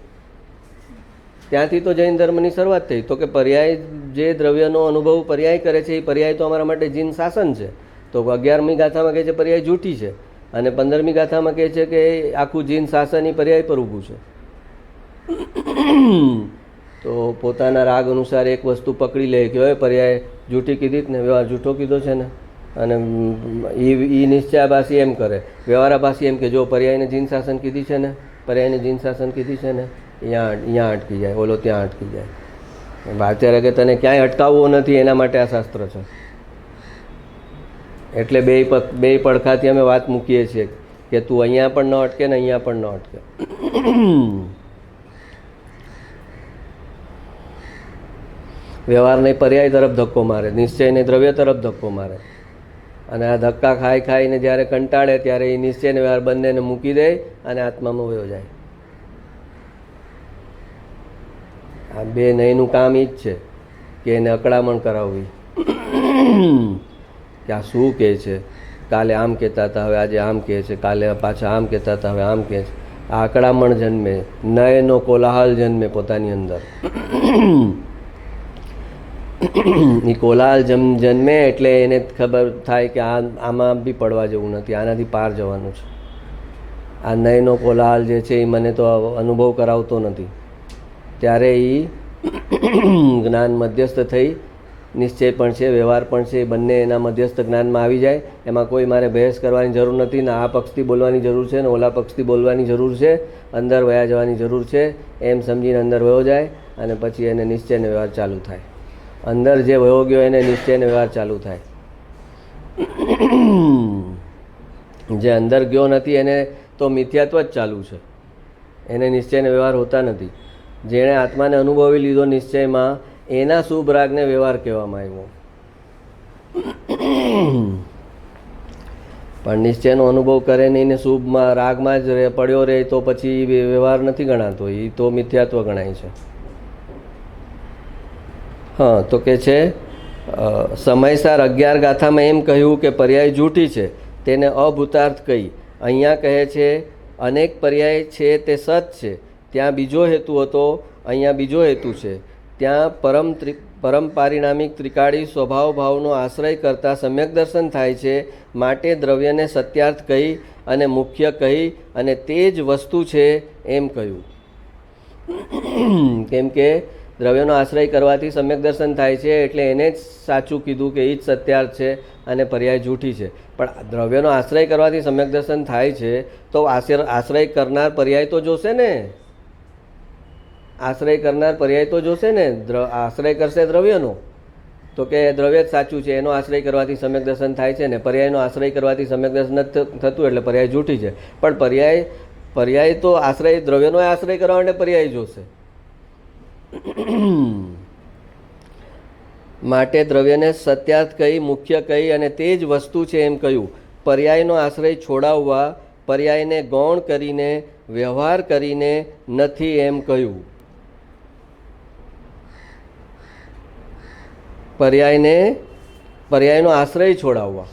ત્યાંથી તો જૈન ધર્મની શરૂઆત થઈ. તો કે પર્યાય જે દ્રવ્યનો અનુભવ પર્યાય કરે છે એ પર્યાય તો અમારા માટે જૈન શાસન છે. તો 11મી ગાથામાં કહે છે પર્યાય જૂઠી છે, અને 15મી ગાથામાં કહે છે કે આખું જૈન શાસન એ પર્યાય પર ઊભું છે. તો પોતાના રાગ અનુસાર એક વસ્તુ પકડી લે કે હવે પર્યાય જૂઠી કીધી જ ને, વ્યવહાર જૂઠો કીધો છે ને, અને એ નિશ્ચયાભાસી એમ કરે, વ્યવહારાભાસી એમ કે જો પર્યાયને જૈન શાસન કીધી છે ને, પર્યાયને જૈન શાસન કીધી છે ને, અહીંયા અટકી જાય, ઓલો ત્યાં અટકી જાય. ભારતીય કે તને ક્યાંય અટકાવવો નથી, એના માટે આ શાસ્ત્ર છે. એટલે બે પડખાથી અમે વાત મૂકીએ છીએ કે તું અહીંયા પણ ન અટકે ને અહીંયા પણ ન અટકે. વ્યવહારને પર્યાય તરફ ધક્કો મારે, નિશ્ચયને દ્રવ્ય તરફ ધક્કો મારે, અને આ ધક્કા ખાઈને જ્યારે કંટાળે ત્યારે એ નિશ્ચયને વ્યવહાર બંનેને મૂકી દે અને આત્મામાં વયો જાય. આ બે નહીંનું કામ એ જ છે કે એને અકળામણ કરાવવી કે આ શું કહે છે, કાલે આમ કહેતા હતા હવે આજે આમ કહે છે, કાલે પાછા આમ કહેતા હતા હવે આમ કહે છે. આ અકળામણ જન્મે, નયનો કોલાહલ જન્મે પોતાની અંદર. એ કોલાહલ જન્મે એટલે એને ખબર થાય કે આમાં બી પડવા જેવું નથી, આનાથી પાર જવાનું છે. આ નયનો કોલાહલ જે છે એ મને તો અનુભવ કરાવતો નથી. ત્યારે એ જ્ઞાન મધ્યસ્થ થઈ, નિશ્ચય પણ છે, વ્યવહાર પણ છે, બંને એના મધ્યસ્થ જ્ઞાનમાં આવી જાય. એમાં કોઈ મારે બહેસ કરવાની જરૂર નથી, ને આ પક્ષથી બોલવાની જરૂર છે ને ઓલા પક્ષથી બોલવાની જરૂર છે, અંદર વયા જવાની જરૂર છે, એમ સમજીને અંદર વયો જાય. અને પછી એને નિશ્ચયનો વ્યવહાર ચાલુ થાય. અંદર જે વયો ગયો એને નિશ્ચયનો વ્યવહાર ચાલુ થાય. જે અંદર ગયો નથી એને તો મિથ્યાત્વ જ ચાલુ છે, એને નિશ્ચયનો વ્યવહાર હોતા નથી. જેણે આત્માને અનુભવી લીધો નિશ્ચયમાં, એના શુભ રાગને વ્યવહાર કહેવામાં આવ્યો. પણ નિશ્ચયનો અનુભવ કરે નહીં ને શુભમાં રાગમાં જ પડ્યો રહે તો પછી વ્યવહાર નથી ગણાતો, એ તો મિથ્યાત્વ ગણાય છે. હા, તો કે છે સમયસાર 11 ગાથામાં એમ કહ્યું કે પર્યાય જૂઠી છે, તેને અભૂતાર્થ કહી. અહીંયા કહે છે અનેક પર્યાય છે તે સત છે, ત્યાં બીજો હેતુ હતો, અહીંયા બીજો હેતુ છે. ત્યાં પરમ પારિણામિક ત્રિકાળી સ્વભાવ ભાવનો આશ્રય કરતા સમ્યક દર્શન થાય છે, માટે દ્રવ્યને સત્યાર્થ કહી અને મુખ્ય કહી અને તે જ વસ્તુ છે એમ કહ્યું. કેમ કે દ્રવ્યનો આશ્રય કરવાથી સમ્યક દર્શન થાય છે એટલે એને જ સાચું કીધું કે એ જ સત્યાર્થ છે અને પર્યાય જૂઠી છે. પણ દ્રવ્યનો આશ્રય કરવાથી સમ્યક દર્શન થાય છે તો આશ્રય કરનાર પર્યાય તો જોશે ને, આશ્રય કરનાર પર્યાય તો જોશે ને. આશ્રય કરશે દ્રવ્યનો તો કે દ્રવ્ય જ સાચું છે, એનો આશ્રય કરવાથી સમ્યક દર્શન થાય છે ને, પર્યાયનો આશ્રય કરવાથી સમ્યક દર્શન નથી થતું એટલે પર્યાય જૂઠી છે. પણ પર્યાય તો આશ્રય દ્રવ્યનો આશ્રય કરવા માટે પર્યાય જોશે. માટે દ્રવ્યને સત્યાર્થ કહી, મુખ્ય કહી અને તે જ વસ્તુ છે એમ કહ્યું. પર્યાયનો આશ્રય છોડાવવા, પર્યાયને ગૌણ કરીને વ્યવહાર કરીને નથી એમ કહ્યું. પર્યાયનો આશ્રય છોડાવવા,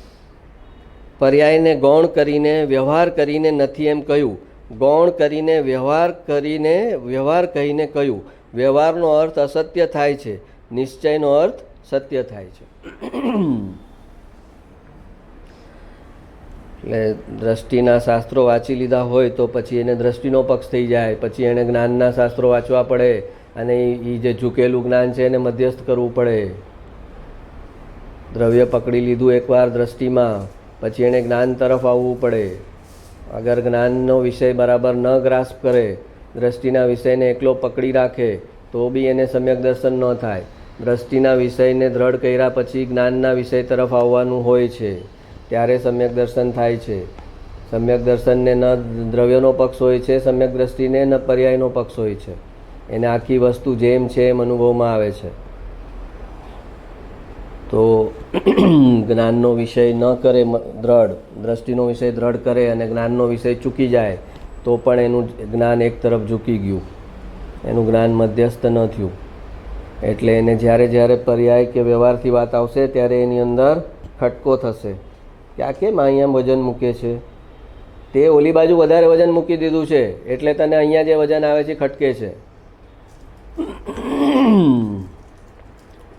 પર્યાયને ગૌણ કરીને વ્યવહાર કરીને નથી એમ કહ્યું. ગૌણ કરીને વ્યવહાર કહીને કહ્યું. વ્યવહારનો અર્થ અસત્ય થાય છે, નિશ્ચયનો અર્થ સત્ય થાય છે. એટલે દ્રષ્ટિના શાસ્ત્રો વાંચી લીધા હોય તો પછી એને દ્રષ્ટિનો પક્ષ થઈ જાય, પછી એને જ્ઞાનના શાસ્ત્રો વાંચવા પડે અને એ જે ઝૂકેલું જ્ઞાન છે એને મધ્યસ્થ કરવું પડે. દ્રવ્ય પકડી લીધું એકવાર દ્રષ્ટિમાં, પછી એને જ્ઞાન તરફ આવવું પડે. અગર જ્ઞાનનો વિષય બરાબર ન ગ્રાસ્પ કરે, દ્રષ્ટિના વિષયને એકલો પકડી રાખે તો બી એને સમ્યક દર્શન ન થાય. દ્રષ્ટિના વિષયને દ્રઢ કર્યા પછી જ્ઞાનના વિષય તરફ આવવાનું હોય છે, ત્યારે સમ્યક દર્શન થાય છે. સમ્યક દર્શનને ન દ્રવ્યનો પક્ષ હોય છે, સમ્યક દ્રષ્ટિને ન પર્યાયનો પક્ષ હોય છે. એને આખી વસ્તુ જેમ છે એમ અનુભવમાં આવે છે. તો જ્ઞાનનો વિષય ન કરે દ્રઢ, દ્રષ્ટિનો વિષય દ્રઢ કરે અને જ્ઞાનનો વિષય ચૂકી જાય તો પણ એનું જ્ઞાન એક તરફ ઝૂકી ગયું, એનું જ્ઞાન મધ્યસ્થ ન થયું. એટલે એને જ્યારે જ્યારે પર્યાય કે વ્યવહારથી વાત આવશે ત્યારે એની અંદર ખટકો થશે કે આ કેમ અહીંયા વજન મૂકે છે, તે ઓલી બાજુ વધારે વજન મૂકી દીધું છે એટલે તને અહીંયા જે વજન આવે છે ખટકે છે.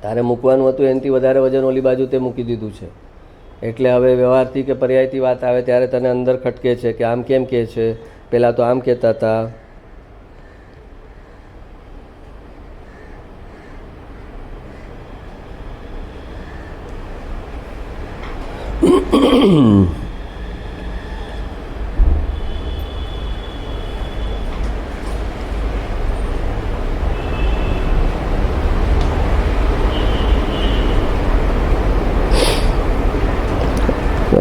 તારે મૂકવાનું હતું એનાથી વધારે વજન ઓલી બાજુ તે મૂકી દીધું છે એટલે હવે વ્યવહારથી કે પર્યાયથી વાત આવે ત્યારે તને અંદર ખટકે છે કે આમ કેમ કહે છે, પહેલાં તો આમ કહેતા હતા.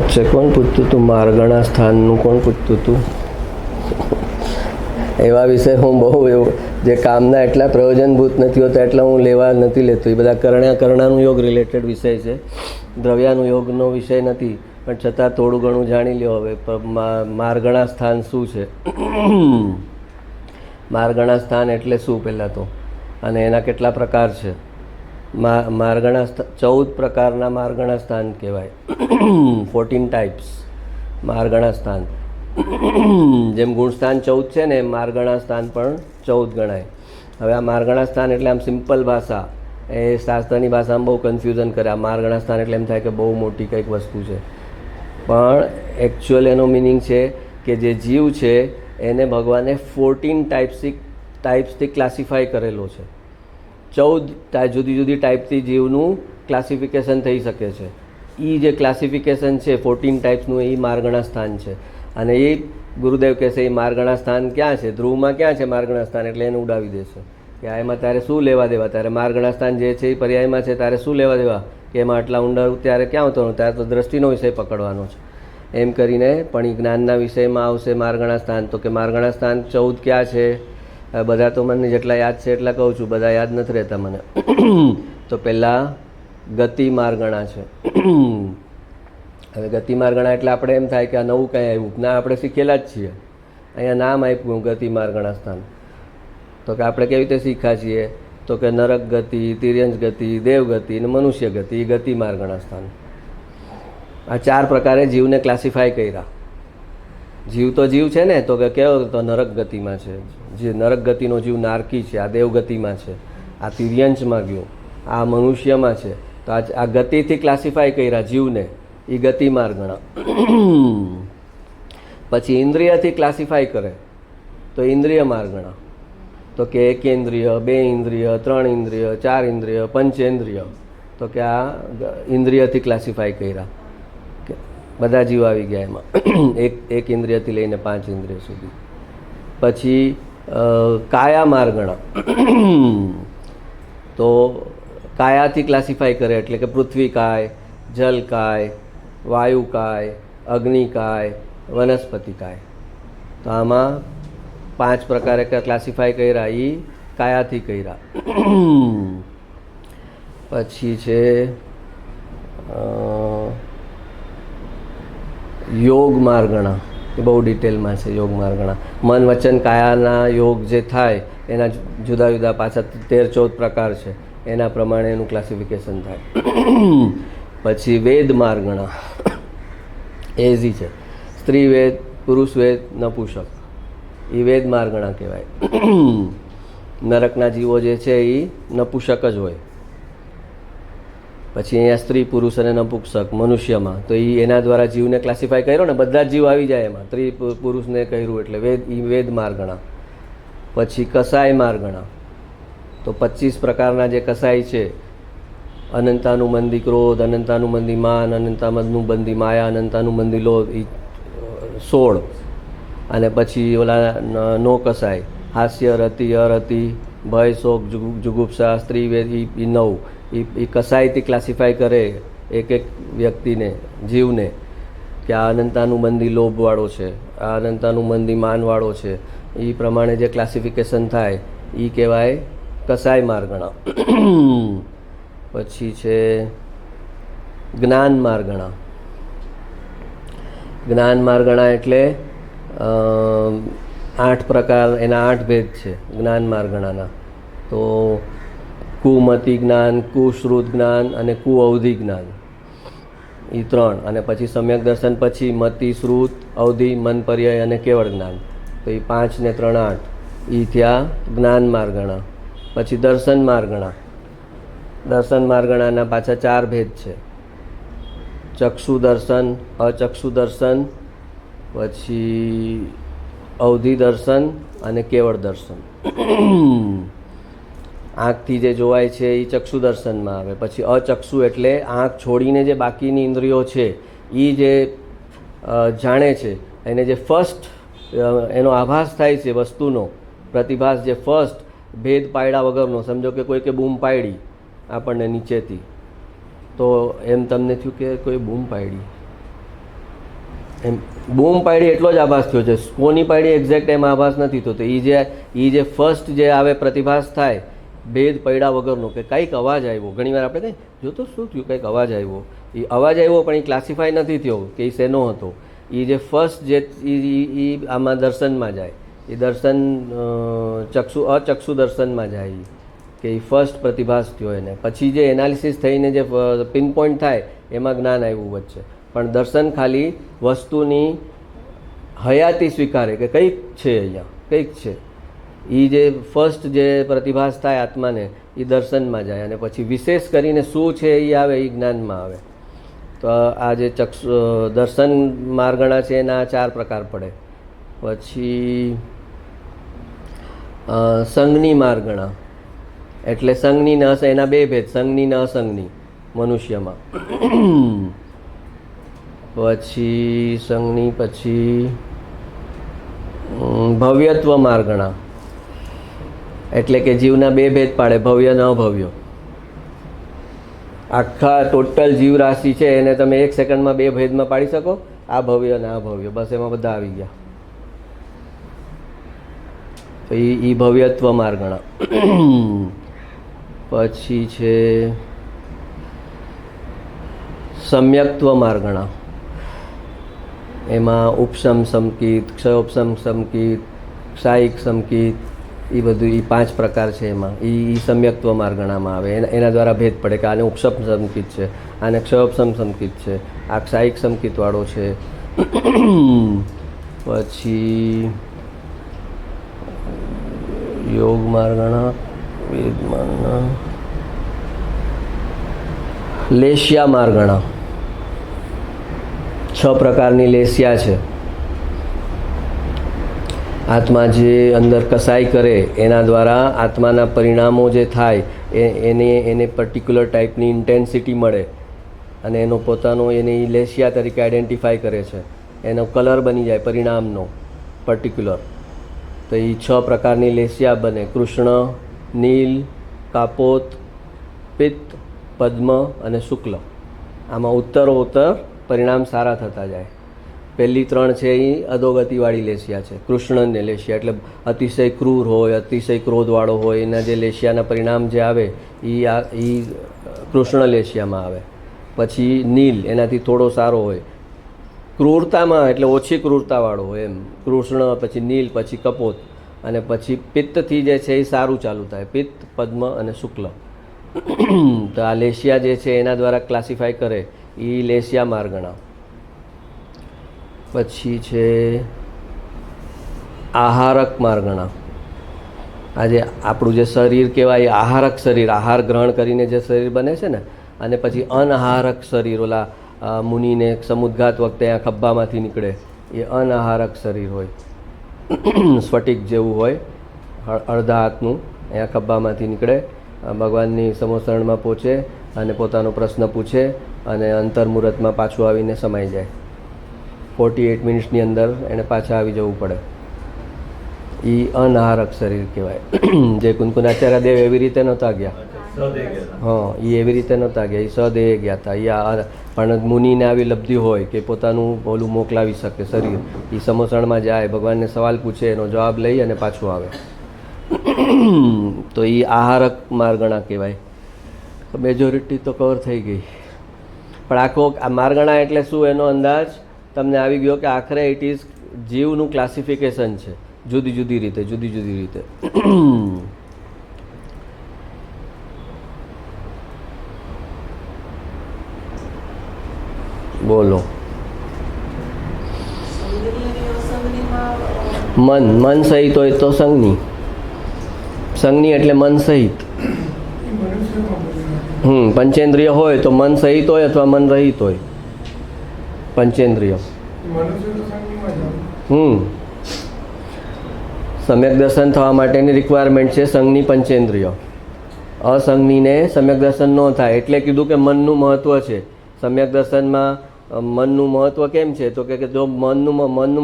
અચ્છા, કોણ પૂછતું હતું માર્ગણા સ્થાનનું? કોણ પૂછતું હતું? એવા વિષય હું બહુ એવું જે કામના એટલા પ્રયોજનભૂત નથી હોતા એટલા હું લેવા નથી લેતો. એ બધા કરણાનું યોગ રિલેટેડ વિષય છે, દ્રવ્યાનું યોગનો વિષય નથી, પણ છતાં થોડું ઘણું જાણી લ્યો. હવે માર્ગણા સ્થાન શું છે? માર્ગણા સ્થાન એટલે શું પહેલાં તો, અને એના કેટલા પ્રકાર છે? માર્ગણા 14 પ્રકારના માર્ગણા સ્થાન કહેવાય. 14 ટાઈપ્સ માર્ગણા સ્થાન. જેમ ગુણસ્થાન 14 છે ને એમ માર્ગણા સ્થાન પણ 14 ગણાય. હવે આ માર્ગણા સ્થાન એટલે આમ સિમ્પલ ભાષા, એ શાસ્ત્રની ભાષામાં બહુ કન્ફ્યુઝન કરે. આ માર્ગણા સ્થાન એટલે એમ થાય કે બહુ મોટી કંઈક વસ્તુ છે, પણ એકચ્યુઅલ એનો મિનિંગ છે કે જે જીવ છે એને ભગવાને 14 ટાઈપ્સથી ક્લાસિફાય કરેલો છે. 14 જુદી જુદી ટાઈપથી જીવનું ક્લાસિફિકેશન થઈ શકે છે. એ જે ક્લાસિફિકેશન છે 14 ટાઈપ્સનું, એ માર્ગણા સ્થાન છે. અને એ ગુરુદેવ કહેશે એ માર્ગણા સ્થાન ક્યાં છે, ધ્રુવમાં ક્યાં છે માર્ગણા સ્થાન, એટલે એને ઉડાવી દેશે કે આ એમાં તારે શું લેવા દેવા, તારે માર્ગણા સ્થાન જે છે એ પર્યાયમાં છે, તારે શું લેવા દેવા કે એમાં આટલા ઊંડા ત્યારે ક્યાં ઉતરવાનું, ત્યારે તો દ્રષ્ટિનો વિષય પકડવાનો છે. એમ કરીને પણ એ જ્ઞાનના વિષયમાં આવશે માર્ગણા સ્થાન. તો કે માર્ગણા સ્થાન 14 ક્યાં છે? બધા તો મને જેટલા યાદ છે એટલા કહું છું, બધા યાદ નથી રહેતા મને. તો પહેલાં ગતિ માર્ગણા છે. હવે ગતિ માર્ગણા એટલે આપણે એમ થાય કે આ નવું કંઈ આવ્યું ના, આપણે શીખેલા જ છીએ. અહીંયા નામ આપ્યું ગતિ માર્ગણા સ્થાન. તો કે આપણે કેવી રીતે શીખ્યા છીએ? તો કે નરક ગતિ, તિર્યંશ ગતિ, દેવગતિ અને મનુષ્ય ગતિ, એ ગતિ માર્ગણા સ્થાન. આ 4 પ્રકારે જીવને ક્લાસિફાય કર્યા. જીવ તો જીવ છે ને, તો કે કેવો? તો નરક ગતિમાં છે. જે નરક ગતિનો જીવ નારકી છે, આ દેવગતિમાં છે, આ તિર્યંશમાં ગયો, આ મનુષ્યમાં છે. તો આ ગતિથી ક્લાસિફાય કર્યા જીવને, એ ગતિ માર્ગણા. પછી ઇન્દ્રિયથી ક્લાસિફાય કરે તો ઇન્દ્રિય માર્ગણા. તો કે 1 ઇન્દ્રિય, 2 ઇન્દ્રિય, 3 ઇન્દ્રિય, 4 ઇન્દ્રિય, પંચેન્દ્રિય. તો કે આ ઇન્દ્રિયથી ક્લાસિફાય કર્યા. બધા જીવ આવી ગયા એમાં, એક ઇન્દ્રિયથી લઈને 5 ઇન્દ્રિય સુધી. પછી કાયા માર્ગણા. તો કાયાથી ક્લાસિફાય કરે એટલે કે પૃથ્વીકાય, જલકાય, વાયુકાય, અગ્નિકાય, વનસ્પતિકાય. તો આમાં 5 પ્રકારે ક્લાસિફાય કર્યા, એ કાયાથી કર્યા. પછી છે યોગ માર્ગણા. એ બહુ ડિટેલમાં છે યોગ માર્ગણા. મન વચન કાયાના યોગ જે થાય એના જુદા જુદા પાછા 13-14 પ્રકાર છે, એના પ્રમાણે એનું ક્લાસિફિકેશન થાય. પછી વેદ માર્ગણા. એઝી છે. સ્ત્રી વેદ, પુરુષ વેદ, નપુંસક, એ વેદ માર્ગણા કહેવાય. નરકના જીવો જે છે એ નપુંસક જ હોય. પછી અહીંયા સ્ત્રી, પુરુષ અને નપુંસક મનુષ્યમાં, તો એ એના દ્વારા જીવને ક્લાસિફાય કર્યો ને, બધા જ જીવ આવી જાય એમાં. સ્ત્રી પુરુષને કર્યું એટલે વેદ માર્ગણા. પછી કસાય માર્ગણા. તો 25 પ્રકારના જે કસાય છે, અનંતાનુબંધી ક્રોધ, અનંતાનુબંધી માન, અનંતાનુબંધી માયા, અનંતાનુબંધી લોભ, એ 16. અને પછી ઓલા નો કસાય, હાસ્ય, રતિ, અરતિ, ભય, શોક, જુગુપ્સા, સ્ત્રી વેદ, એ 9. એ કસાયથી ક્લાસિફાય કરે એક વ્યક્તિને, જીવને, કે આ અનંતાનુબંધી લોભવાળો છે, આ અનંતાનુબંધી માનવાળો છે, એ પ્રમાણે જે ક્લાસિફિકેશન થાય એ કહેવાય કસાય માર્ગણા. પછી છે જ્ઞાન માર્ગણા. જ્ઞાન માર્ગણા એટલે 8 પ્રકાર, એના 8 ભેદ છે જ્ઞાન માર્ગણાના. તો કુમતિ જ્ઞાન, કુશ્રુત જ્ઞાન અને કુઅવધિ જ્ઞાન, એ 3. અને પછી સમ્યક દર્શન પછી મતિ, શ્રુત, અવધિ, મન પર્યાય અને કેવળ જ્ઞાન. તો એ 5 ને 3 8, એ થયા જ્ઞાન માર્ગણા. પછી દર્શન માર્ગણા. દર્શન માર્ગણાના પાછા 4 ભેદ છે: ચક્ષુ દર્શન, અચક્ષુ દર્શન, પછી અવધિ દર્શન અને કેવળ દર્શન. આંખથી જે જોવાય છે એ ચક્ષુ દર્શનમાં આવે. પછી અચક્ષુ એટલે આંખ છોડીને જે બાકીની ઇન્દ્રિયો છે એ જે જાણે છે, એને જે ફર્સ્ટ એનો આભાસ થાય છે વસ્તુનો પ્રતિભાસ, જે ફર્સ્ટ ભેદ પાડ્યા વગરનો. સમજો કે કોઈ કે બૂમ પાડી આપણને નીચેથી, તો એમ તમને થયું કે કોઈ બૂમ પાડી, એમ બૂમ પાડી એટલો જ આભાસ થયો છે, કોની પાડી એક્ઝેક્ટ એમ આભાસ નથી થતો. એ જે ફર્સ્ટ જે આવે પ્રતિભાસ થાય ભેદ પડ્યા વગરનો, કે કંઈક અવાજ આવ્યો. ઘણીવાર આપણે કંઈ જોતો શું થયું, કંઈક અવાજ આવ્યો, એ અવાજ આવ્યો પણ એ ક્લાસિફાય નથી થયો કે એ શેનો હતો. એ જે ફર્સ્ટ જે એ આમાં દર્શનમાં જાય, એ દર્શન અચક્ષુ દર્શનમાં જાય, કે એ ફર્સ્ટ પ્રતિભાસ થયો એને. પછી જે એનાલિસિસ થઈને જે પિન પોઈન્ટ થાય એમાં જ્ઞાન આવ્યું વચ્ચે. પણ દર્શન ખાલી વસ્તુની હયાતી સ્વીકારે કે કંઈક છે, અહીંયા કંઈક છે. એ જે ફર્સ્ટ જે પ્રતિભાસ થાય આત્માને, એ દર્શનમાં જાય. અને પછી વિશેષ કરીને શું છે એ આવે, એ જ્ઞાનમાં આવે. તો આ જે દર્શન માર્ગણા છે એના 4 પ્રકાર પડે. પછી સંજ્ઞી માર્ગણા એટલે સંજ્ઞી ને એના 2 ભેદ: સંજ્ઞી ને અસંજ્ઞી મનુષ્યમાં. પછી સંજ્ઞી, પછી ભવ્યત્વ માર્ગણા એટલે કે જીવના 2 ભેદ પાડે: ભવ્ય ને અભવ્ય. આખા ટોટલ જીવ રાશિ છે એને તમે 1 સેકન્ડમાં 2 ભેદમાં પાડી શકો, આ ભવ્ય અને આ ભવ્ય, બસ એમાં બધા આવી ગયા. તો એ ભવ્યત્વ માર્ગણા. પછી છે સમ્યક્ત્વ માર્ગણા. એમાં ઉપશમ સંકિત, ક્ષયોપશમ સંકિત, ક્ષાયિક સંકિત, એ બધું એ 5 પ્રકાર છે. એમાં એ સમ્યક્ત્વ માર્ગણામાં આવે. એના દ્વારા ભેદ પડે કે આને ઉપશમ સંકિત છે, આને ક્ષયોપશમ સંકિત છે, આ ક્ષાયિક સંકિતવાળો છે. પછી યોગ માર્ગણા, વેદ માર્ગણા, લેશિયા માર્ગણા. 6 પ્રકારની લેશિયા છે. આત્મા જે અંદર કસાઈ કરે એના દ્વારા આત્માના પરિણામો જે થાય એને પર્ટિક્યુલર ટાઈપની ઇન્ટેન્સિટી મળે, અને એનો પોતાનો એને એ લેશિયા તરીકે આઈડેન્ટિફાય કરે છે. એનો કલર બની જાય પરિણામનો પર્ટિક્યુલર. તો એ 6 પ્રકારની લેશિયા બને: કૃષ્ણ, નીલ, કાપોત, પિત્ત, પદ્મ અને શુક્લ. આમાં ઉત્તરોત્તર પરિણામ સારા થતા જાય. પહેલી 3 છે એ અધોગતિવાળી લેશિયા છે. કૃષ્ણને લેશિયા એટલે અતિશય ક્રૂર હોય, અતિશય ક્રોધવાળો હોય, એના જે લેશિયાના પરિણામ જે આવે એ કૃષ્ણ લેશિયામાં આવે. પછી નીલ એનાથી થોડો સારો હોય, ક્રૂરતામાં એટલે ઓછી ક્રૂરતાવાળો હોય એમ કૃષ્ણ, પછી નીલ, પછી કપોત, અને પછી પિત્તથી જે છે એ સારું ચાલુ થાય: પિત્ત, પદ્મ અને શુક્લ. તો આ લેશિયા જે છે એના દ્વારા ક્લાસિફાય કરે એ લેશિયા માર્ગણા. પછી છે આહારક માર્ગણા. આજે આપણું જે શરીર કહેવાય એ આહારક શરીર, આહાર ગ્રહણ કરીને જે શરીર બને છે ને, અને પછી અનાહારક શરીર, ઓલા મુનિને સમુદ્ઘાત વખતે આ ખભ્ભામાંથી નીકળે એ અનાહારક શરીર હોય. સ્ફટિક જેવું હોય, અડધા હાથનું, અહીંયા ખભ્ભામાંથી નીકળે, ભગવાનની સમોસરણમાં પહોંચે અને પોતાનો પ્રશ્ન પૂછે અને અંતર્મુહૂર્તમાં પાછું આવીને સમાઈ જાય. 48 મિનિટ્સની અંદર એને પાછા આવી જવું પડે. એ અનાહારક શરીર કહેવાય. જે કુંકુનાચાર્ય દેવ એવી રીતે નહોતા ગયા. હા, એ એવી રીતે નહોતા ગયા, એ સદેહે ગયા હતા. પણ મુનિને આવી લબ્ધિ હોય કે પોતાનું ઓલું મોકલાવી શકે શરીર, એ સમોસણમાં જાય, ભગવાનને સવાલ પૂછે, એનો જવાબ લઈ અને પાછું આવે. તો એ આહારક માર્ગણા કહેવાય. મેજોરિટી તો કવર થઈ ગઈ. પણ આખો આ માર્ગણા એટલે શું, એનો અંદાજ તમને આવી ગયો કે આખરે ઇટ ઇઝ જીવનું ક્લાસિફિકેશન છે, જુદી જુદી રીતે. બોલો. મન સહિત હોય તો સંગની એટલે મન સહિત. એ મનુષ્યમાં બધું પંચેન્દ્રિય હોય તો મન સહિત હોય અથવા મન રહિત હોય. પંચેન્દ્રિય મનુષ્ય તો સંગીમાં જ આવે. સમ્યક દર્શન થવા માટેની રિક્વાયરમેન્ટ છે સંઘની પંચેન્દ્રિય. અસંગનીને સમ્યક દર્શન ન થાય, એટલે કીધું કે મનનું મહત્વ છે. સમ્યક દર્શનમાં મનનું મહત્વ કેમ છે, તો કે જો મનનું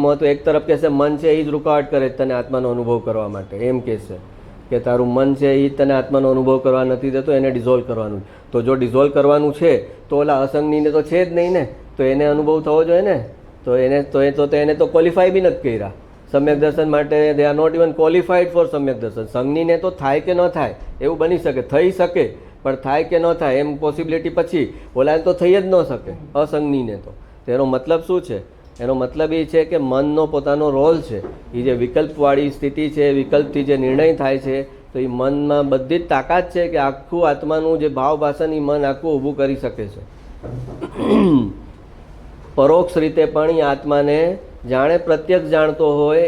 મહત્વ એક તરફ કહેશે મન છે એ જ રૂકાવટ કરે તને આત્માનો અનુભવ કરવા માટે, એમ કહેશે કે તારું મન છે એ તને આત્માનો અનુભવ કરવા નથી દેતો, એને ડિઝોલ્વ કરવાનું. તો જો ડિઝોલ્વ કરવાનું છે તો ઓલા અસંગનીને તો છે જ નહીં ને, તો એને અનુભવ થવો જોઈએ ને. તો એને તો ક્વોલિફાય બી નથી કર્યા સમ્યક દર્શન માટે. They are not even qualified for સમ્યક દર્શન. સંગનીને તો થાય કે ન થાય એવું બની શકે, થઈ શકે, પણ થાય કે ન થાય એમ પોસિબિલિટી પછી ઓલાને તો થઈ જ ન શકે અસંગનીને. તો તેનો મતલબ શું છે? એનો મતલબ એ છે કે મનનો પોતાનો રોલ છે. એ જે વિકલ્પવાળી સ્થિતિ છે, વિકલ્પથી જે નિર્ણય થાય છે, તો એ મનમાં બધી જ તાકાત છે કે આખું આત્માનું જે ભાવ ભાષણ એ મન આખું ઊભું કરી શકે છે. પરોક્ષ રીતે પણ એ આત્માને જાણે પ્રત્યક્ષ જાણતો હોય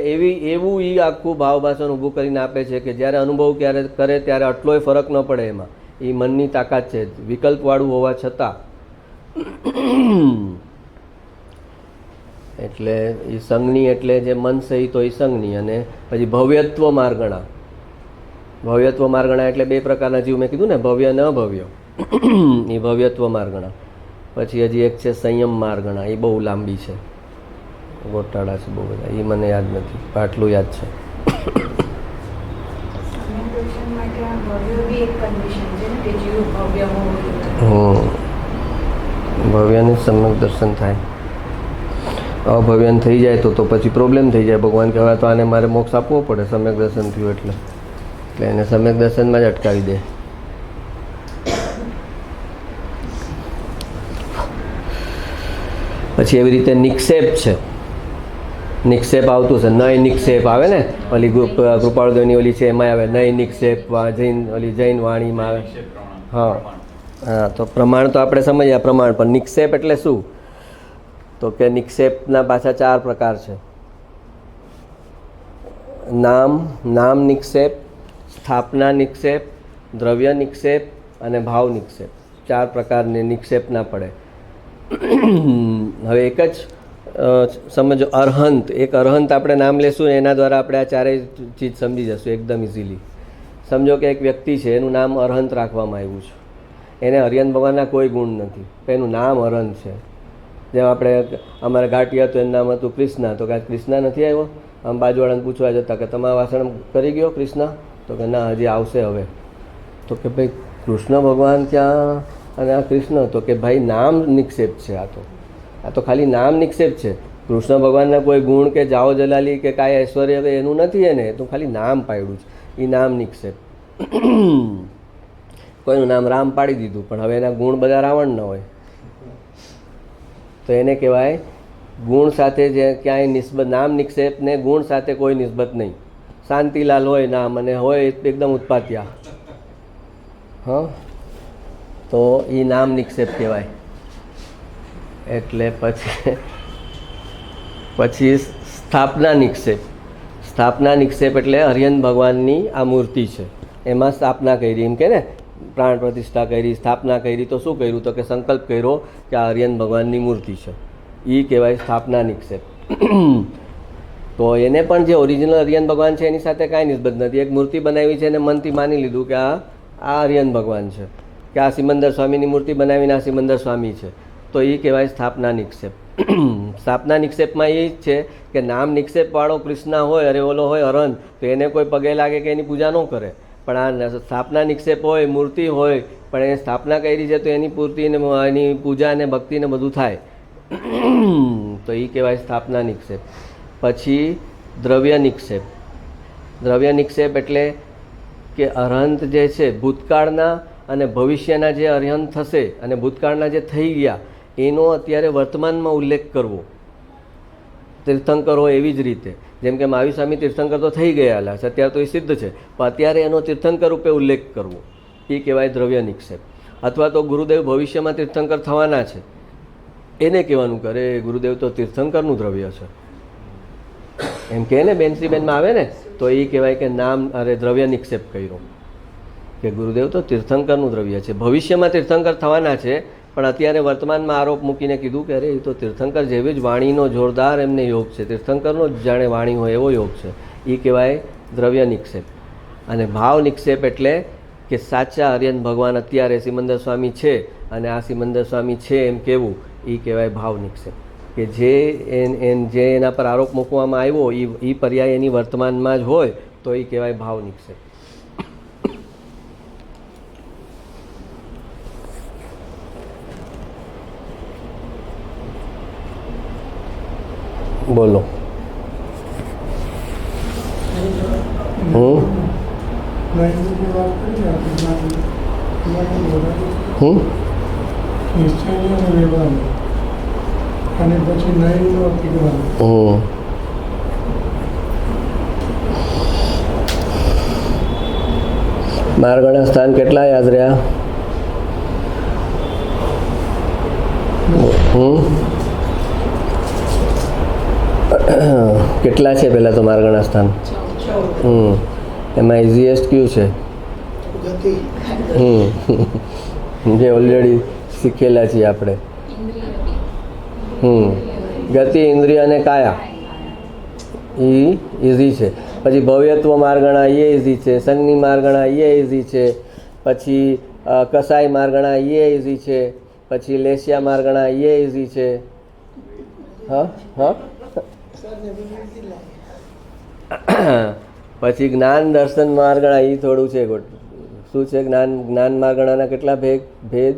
એવું એ આખું ભાવ ભાષણ ઊભું કરીને આપે છે કે જ્યારે અનુભવ કરે ત્યારે આટલોય ફરક ન પડે એમાં. એ મનની તાકાત છે, વિકલ્પવાળું હોવા છતાં. એટલે એ સંગની એટલે જે મન સહિત હોય સંગની. અને પછી ભવ્યત્વ માર્ગણા. ભવ્યત્વ માર્ગણા એટલે બે પ્રકારના જીવ મેં કીધું ને, ભવ્ય ને અભવ્ય. એ ભવ્યત્વ માર્ગણા. પછી હજી એક છે સંયમ માર્ગણા, એ બહુ લાંબી છે, ગોટાળા છે બહુ બધા, એ મને યાદ નથી, આટલું યાદ છે. ભવ્યને સમ્યક દર્શન થાય. અભવ્યન થઈ જાય તો પછી પ્રોબ્લેમ થઈ જાય. ભગવાન કહેવાય તો આને મારે મોક્ષ આપવો પડે સમ્યક દર્શન થયું એટલે એને સમ્યક દર્શનમાં જ અટકાવી દે. પછી એવી રીતે નિક્ષેપ છે. નિક્ષેપ આવતું છે, નય નિક્ષેપ આવે ને, ઓલી કૃપાળદેવની ઓલી છે એમાં આવે નય નિક્ષેપ, જૈન વાણીમાં આવે. હા, તો પ્રમાણ તો આપણે સમજ્યા પ્રમાણ, પણ નિક્ષેપ એટલે શું? તો કે નિક્ષેપના પાછા 4 પ્રકાર છે. નામ નિક્ષેપ, સ્થાપના નિક્ષેપ, દ્રવ્ય નિક્ષેપ અને ભાવ નિક્ષેપ. 4 પ્રકારની નિક્ષેપ ના પડે. હવે એક જ સમજો, અરહંત. એક અરહંત આપણે નામ લેશું એના દ્વારા આપણે આ ચારેય ચીજ સમજી જશું એકદમ ઇઝીલી. સમજો કે એક વ્યક્તિ છે, એનું નામ અરહંત રાખવામાં આવ્યું છે. એને હરિયન ભગવાનના કોઈ ગુણ નથી, એનું નામ અરહંત છે. જેમ આપણે અમારે ઘાટિયા હતું, એનું નામ હતું કૃષ્ણ, તો કે કૃષ્ણ નથી આવ્યો. આમ બાજુવાળાને પૂછવા જતા કે તમારા વાસણ કરી ગયો કૃષ્ણ? તો કે ના, હજી આવશે હવે. તો કે ભાઈ કૃષ્ણ ભગવાન ક્યાં અને આ કૃષ્ણ? તો કે ભાઈ નામ નિક્ષેપ છે. આ તો ખાલી નામ નિક્ષેપ છે. કૃષ્ણ ભગવાનના કોઈ ગુણ કે જાઓ જલાલી કે કાંઈ ઐશ્વર્ય એનું નથી, એને તો ખાલી નામ પાડ્યું છે, એ નામ નિક્ષેપ. કોઈનું નામ રામ પાડી દીધું, પણ હવે એના ગુણ બધા રાવણના હોય, તો એને કહેવાય ગુણ સાથે જે ક્યાંય નિસ્બત. નામ નિક્ષેપ ને ગુણ સાથે કોઈ નિસ્બત નહીં. શાંતિલાલ હોય નામ અને હોય એકદમ ઉત્પાત્યા, હા, તો એ નામ નિક્ષેપ કહેવાય. એટલે પછી સ્થાપના નિક્ષેપ. સ્થાપના નિક્ષેપ એટલે હરિયન ભગવાનની આ મૂર્તિ છે, એમાં સ્થાપના કરી, એમ કે ને પ્રાણ પ્રતિષ્ઠા કરી, સ્થાપના કરી. તો શું કર્યું? તો કે સંકલ્પ કર્યો કે આ હરિયન ભગવાનની મૂર્તિ છે, એ કહેવાય સ્થાપના નિક્ષેપ. તો એને પણ જે ઓરિજિનલ હરિયન ભગવાન છે એની સાથે કાંઈ નિસ્બત નથી. એક મૂર્તિ બનાવી છે અને મનથી માની લીધું કે આ હરિયન ભગવાન છે, કે આ સિમંદર સ્વામીની મૂર્તિ બનાવીને આ સિમંદર સ્વામી છે, તો એ કહેવાય સ્થાપના નિક્ષેપ. સ્થાપના નિક્ષેપમાં એ જ છે કે નામ નિક્ષેપવાળો કૃષ્ણ હોય, અરે ઓલો હોય અરહંત, તો એને કોઈ પગે લાગે કે એની પૂજા ન કરે. પણ આ સ્થાપના નિક્ષેપ હોય, મૂર્તિ હોય, પણ એ સ્થાપના કરી છે તો એની પૂર્તિ ને એની પૂજા ને ભક્તિ ને બધું થાય તો એ કહેવાય સ્થાપના નિક્ષેપ. પછી દ્રવ્ય નિક્ષેપ. દ્રવ્ય નિક્ષેપ એટલે કે અરહંત જે છે ભૂતકાળના અને ભવિષ્યના જે અરહંત થશે અને ભૂતકાળના જે થઈ ગયા એનો અત્યારે વર્તમાનમાં ઉલ્લેખ કરવો. તીર્થંકર હોય એવી જ રીતે, જેમ કે મહાવીર સ્વામી તીર્થંકર તો થઈ ગયેલા છે, અત્યારે તો એ સિદ્ધ છે, પણ અત્યારે એનો તીર્થંકર રૂપે ઉલ્લેખ કરવો એ કહેવાય દ્રવ્ય નિક્ષેપ. અથવા તો ગુરુદેવ ભવિષ્યમાં તીર્થંકર થવાના છે એને કહેવાનું કરે ગુરુદેવ તો તીર્થંકરનું દ્રવ્ય છે એમ કહે ને, બેનશ્રીબેનમાં આવે ને તો એ કહેવાય કે નામ અરે દ્રવ્ય નિક્ષેપ કર્યો કે ગુરુદેવ તો તીર્થંકરનું દ્રવ્ય છે, ભવિષ્યમાં તીર્થંકર થવાના છે પણ અત્યારે વર્તમાનમાં આરોપ મૂકીને કીધું કે અરે એ તો તીર્થંકર જેવી જ વાણીનો જોરદાર એમને યોગ છે, તીર્થંકરનો જ જાણે વાણી હોય એવો યોગ છે, એ કહેવાય દ્રવ્ય નિક્ષેપ. અને ભાવ નિક્ષેપ એટલે કે સાચા આર્યન ભગવાન અત્યારે સિમંદર સ્વામી છે અને આ સિમંદર સ્વામી છે એમ કહેવું એ કહેવાય ભાવ નિક્ષેપ. કે જે એના પર આરોપ મૂકવામાં આવ્યો એ પર્યાય એની વર્તમાનમાં જ હોય તો એ કહેવાય ભાવ નિક્ષેપ. બોલો. નાઇનની વાત કરી નિશ્ચયની અને વ્યવહારની અને પછી નાઇનનો પીડવાનું. માર્ગણા સ્થાન કેટલા યાદ રહ્યા? કેટલા છે પહેલાં તો માર્ગણા સ્થાન? એમાં ઇઝીએસ્ટ કયું છે? જે ઓલરેડી શીખેલા છીએ આપણે. ગતિ, ઇન્દ્રિય અને કાયા એ ઇઝી છે. પછી ભવ્યત્વ માર્ગણા એ ઇઝી છે, સંજ્ઞી માર્ગણા એ ઇઝી છે, પછી કસાઈ માર્ગણા એ ઇઝી છે, પછી લેશિયા માર્ગણા એ ઇઝી છે. હા હા પછી જ્ઞાન દર્શન માર્ગણા એ થોડું છે. શું છે જ્ઞાન માર્ગણાના કેટલા ભેદ?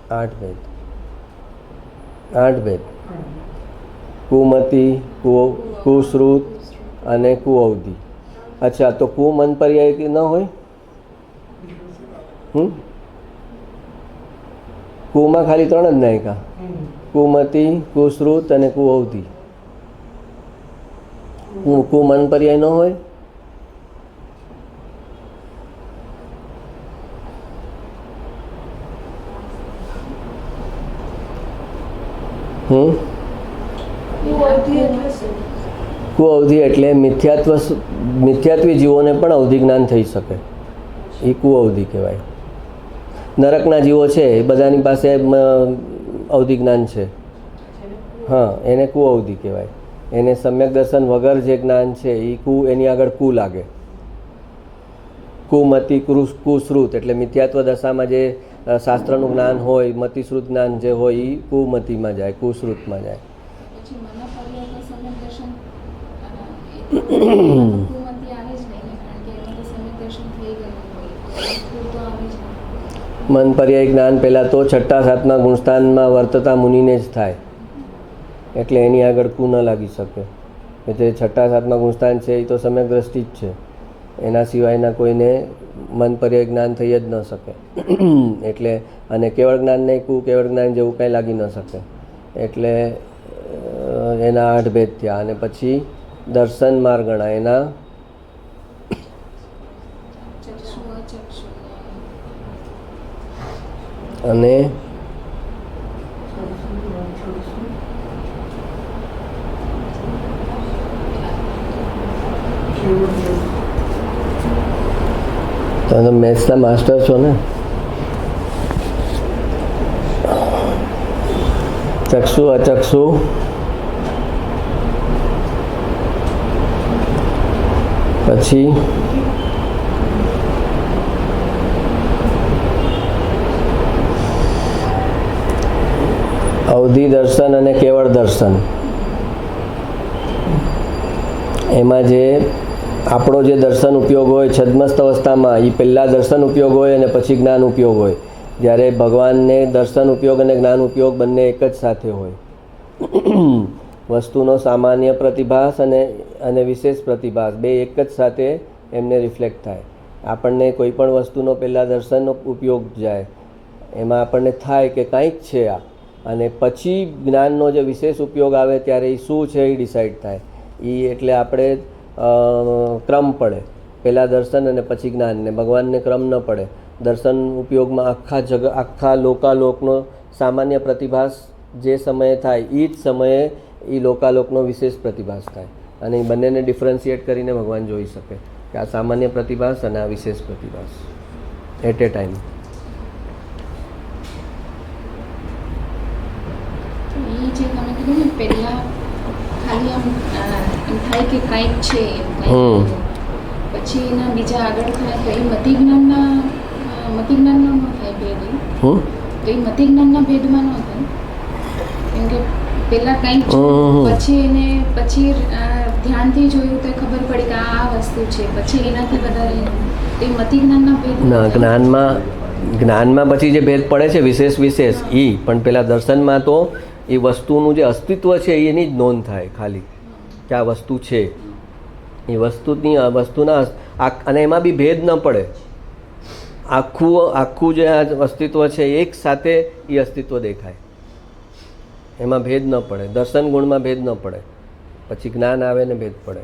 8 ભેદ. 8 ભેદ. કુમતિ, કુશ્રુત અને કુઅવધિ. અચ્છા, તો કુમન પર્યાય ન હોય? કુમાં ખાલી 3 જ નાયકા, કુમતિ, કુશ્રુત અને કુઅવધિ. કુમન પર્યાય ન હોય? કુઅવધિ એટલે મિથ્યાત્વી જીવોને પણ અવધિ જ્ઞાન થઈ શકે, એ કુઅવધિ કહેવાય. નરકના જીવો છે એ બધાની પાસે અવધિ જ્ઞાન છે, હા, એને કુઅવધિ કહેવાય. એને સમ્યક દર્શન વગર જે જ્ઞાન છે એ એની આગળ કુ લાગે. કુમતિ, કુશ્રુત એટલે મિથ્યાત્વ દશામાં જે શાસ્ત્રનું જ્ઞાન હોય, મતિશ્રુત જ્ઞાન જે હોય એ કુમતિમાં જાય, કુશ્રુતમાં જાય. મન પર્યાય જ્ઞાન પહેલાં તો 6ઠા 7મા ગુણસ્થાનમાં વર્તતા મુનિને જ થાય, એટલે એની આગળ કુ ન લાગી શકે. એટલે 6ઠા 7મા ગુણસ્થાન છે એ તો સમ્યક દ્રષ્ટિ જ છે, એના સિવાયના કોઈને મન પર્યાય જ્ઞાન થઈ જ ન શકે. એટલે અને કેવળ જ્ઞાન નહીં, કેવળ જ્ઞાન જેવું કાંઈ લાગી ન શકે. એટલે એના 8 ભેદ થયા. અને પછી દર્શન માર્ગણા એના અને તમે મેથ્સના માસ્ટર છો ને? ચક્ષુ, અચક્ષુ, પછી અવધિ દર્શન અને કેવળ દર્શન. એમાં જે આપણો જે દર્શન ઉપયોગ હોય છદ્મસ્ત અવસ્થામાં એ પહેલાં દર્શન ઉપયોગ હોય અને પછી જ્ઞાન ઉપયોગ હોય. જ્યારે ભગવાનને દર્શન ઉપયોગ અને જ્ઞાન ઉપયોગ બંને એક જ સાથે હોય. વસ્તુનો સામાન્ય પ્રતિભાસ અને વિશેષ પ્રતિભાસ બે એક જ સાથે એમને રિફ્લેક્ટ થાય. આપણને કોઈ પણ વસ્તુનો પહેલાં દર્શનનો ઉપયોગ જાય એમાં આપણને થાય કે કંઈક છે આ, અને પછી જ્ઞાનનો જે વિશેષ ઉપયોગ આવે ત્યારે એ શું છે એ ડિસાઈડ થાય. એ એટલે આપણે ક્રમ પડે, પહેલાં દર્શન અને પછી જ્ઞાન. ને ભગવાનને ક્રમ ન પડે. દર્શન ઉપયોગમાં આખા લોકાલોકનો સામાન્ય પ્રતિભાસ જે સમયે થાય એ જ સમયે એ લોકાલોકનો વિશેષ પ્રતિભાસ થાય, અને એ બંનેને ડિફરન્શિએટ કરીને ભગવાન જોઈ શકે કે આ સામાન્ય પ્રતિભાસ અને આ વિશેષ પ્રતિભાસ એટ એ ટાઈમ. એ જે તમે કીધું ને પહેલા ખાલી આમ એમ થાય કે કંઈક છે એમ કંઈક, પછી એના બીજા આગળ થાય તો એ મતિજ્ઞાનનો ન થાય ભેદ. તો એ મતિજ્ઞાનના ભેદમાં ન થાય, કેમ કે પહેલા કંઈક પછી એને પછી ધ્યાનથી જોયું તો ખબર પડી કે આ વસ્તુ છે, પછી એનાથી વધારે તો એ મતિજ્ઞાનના ભેદ ના, જ્ઞાનમાં પછી જે ભેદ પડે છે વિશેષ એ પણ પેલા દર્શનમાં તો એ વસ્તુનું જે અસ્તિત્વ છે એની જ નોંધ થાય ખાલી કે આ વસ્તુ છે. એ વસ્તુના અને એમાં બી ભેદ ન પડે. આખું જે આ અસ્તિત્વ છે એક સાથે એ અસ્તિત્વ દેખાય, એમાં ભેદ ન પડે. દર્શન ગુણમાં ભેદ ન પડે, પછી જ્ઞાન આવે ને ભેદ પડે.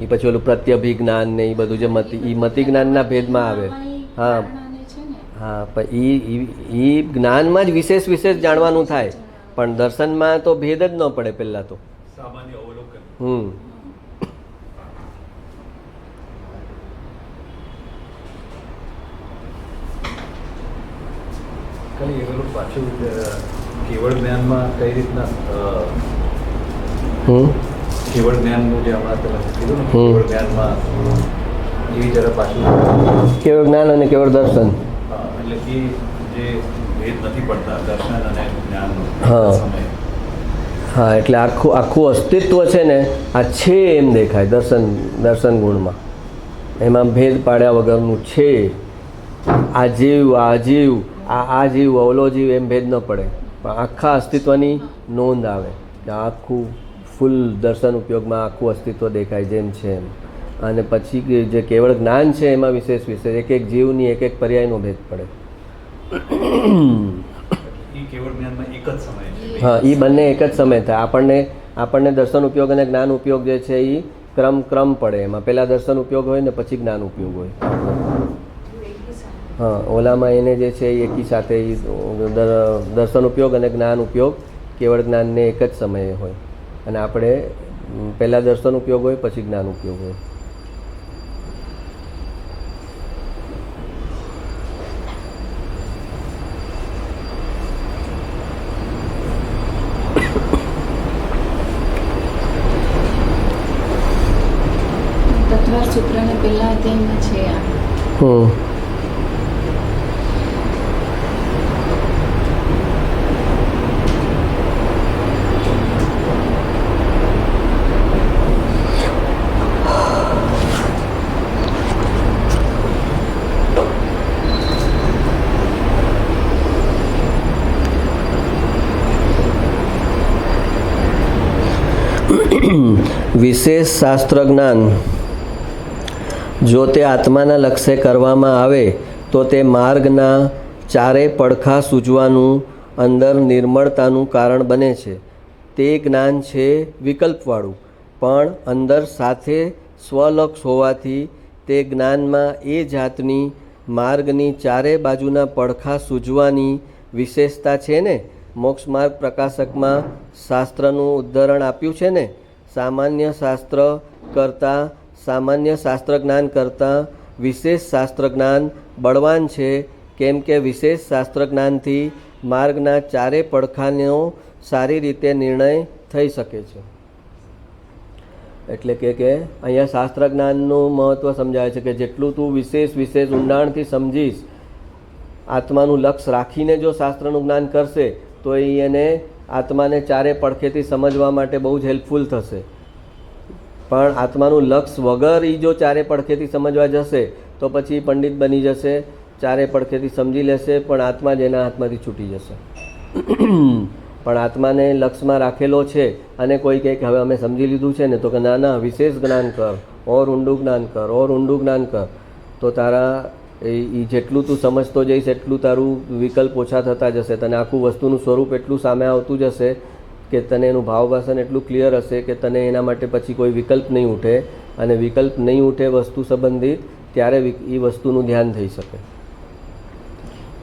એ પછી ઓલું પ્રત્યભિજ્ઞાન ને એ બધું જે મતિ જ્ઞાનના ભેદમાં આવે. હા હા, પણ એ જ્ઞાનમાં જ વિશેષ જાણવાનું થાય, પણ દર્શનમાં તો ભેદ જ ન પડે પહેલાં તો. સામાન્ય અવલોકન. કઈ એનું પાછું કેવળ જ્ઞાનમાં કઈ રીતના કેવળ જ્ઞાનનું જે હમણાં તમે કીધું ને કેવળ જ્ઞાનમાં એવી જરા પાછું કેવળ જ્ઞાન અને કેવળ દર્શન, એટલે કે જે ભેદ નથી પડતા દર્શન અને જ્ઞાનનો સમય. હા, એટલે આખું અસ્તિત્વ છે ને આ છે એમ દેખાય દર્શન ગુણમાં. એમાં ભેદ પાડ્યા વગરનું છે. આ જીવ આ જીવ અવલો જીવ એમ ભેદ ન પડે, પણ આખા અસ્તિત્વની નોંધ આવે કે આખું ફૂલ દર્શન ઉપયોગમાં આખું અસ્તિત્વ દેખાય જેમ છે એમ. અને પછી જે કેવળ જ્ઞાન છે એમાં વિશેષ એક જીવની એક પર્યાયનો ભેદ પડે. કેવળ જ્ઞાનમાં એક જ સમય છે. હા, એ બંને એક જ સમય થાય. આપણને દર્શન ઉપયોગ અને જ્ઞાન ઉપયોગ જે છે એ ક્રમ પડે. એમાં પહેલાં દર્શન ઉપયોગ હોય ને પછી જ્ઞાન ઉપયોગ હોય. હા, ઓલામાં એને જે છે એ એકી સાથે દર્શન ઉપયોગ અને જ્ઞાન ઉપયોગ કેવળ જ્ઞાનને એક જ સમયે હોય, અને આપણે પહેલાં દર્શન ઉપયોગ હોય પછી જ્ઞાન ઉપયોગ હોય. તત્વાર સૂત્રને પહેલા અધ્યાયમાં છે આ. વિશેષ શાસ્ત્ર જ્ઞાન જો તે આત્માના લક્ષ્ય કરવામાં આવે તો તે માર્ગના ચારે પડખા સૂઝવાનું અંદર નિર્મળતાનું કારણ બને છે. તે જ્ઞાન છે વિકલ્પવાળું, પણ અંદર સાથે સ્વલક્ષ હોવાથી તે જ્ઞાનમાં એ જાતની માર્ગની ચારે બાજુના પડખા સૂઝવાની વિશેષતા છે ને. મોક્ષ માર્ગ પ્રકાશકમાં શાસ્ત્રનું ઉદાહરણ આપ્યું છે ને. સામાન્ય શાસ્ત્ર જ્ઞાન કરતાં વિશેષ શાસ્ત્ર જ્ઞાન બળવાન છે, કેમ કે વિશેષ શાસ્ત્ર જ્ઞાનથી માર્ગના ચારે પડખાનો સારી રીતે નિર્ણય થઈ શકે છે. એટલે કે અહીંયા શાસ્ત્ર જ્ઞાનનું મહત્ત્વ સમજાય છે કે જેટલું તું વિશેષ ઊંડાણથી સમજીશ, આત્માનું લક્ષ્ય રાખીને જો શાસ્ત્રનું જ્ઞાન કરશે તો એને આત્માને ચારે પડખેથી સમજવા માટે બહુ જ હેલ્પફુલ થશે. પણ આત્માનું લક્ષ વગર એ જો ચારે પડખેથી સમજવા જશે તો પછી પંડિત બની જશે, ચારે પડખેથી સમજી લેશે, પણ આત્મા જ એના હાથમાંથી છૂટી જશે. પણ આત્માને લક્ષમાં રાખેલો છે અને કોઈ કહે કે હવે અમે સમજી લીધું છે ને, તો કે ના ના, વિશેષ જ્ઞાન કર, ઓર ઊંડું જ્ઞાન કર, ઓર ઊંડું જ્ઞાન કર, તો તારા એ જેટલું તું સમજતો જઈશ એટલું તારું વિકલ્પ ઓછા થતા જશે. તને આખું વસ્તુનું સ્વરૂપ એટલું સામે આવતું જશે કે તને એનું ભાવભાષણ એટલું ક્લિયર હશે કે તને એના માટે પછી કોઈ વિકલ્પ નહીં ઉઠે. અને વિકલ્પ નહીં ઉઠે વસ્તુ સંબંધિત, ત્યારે એ વસ્તુનું ધ્યાન થઈ શકે.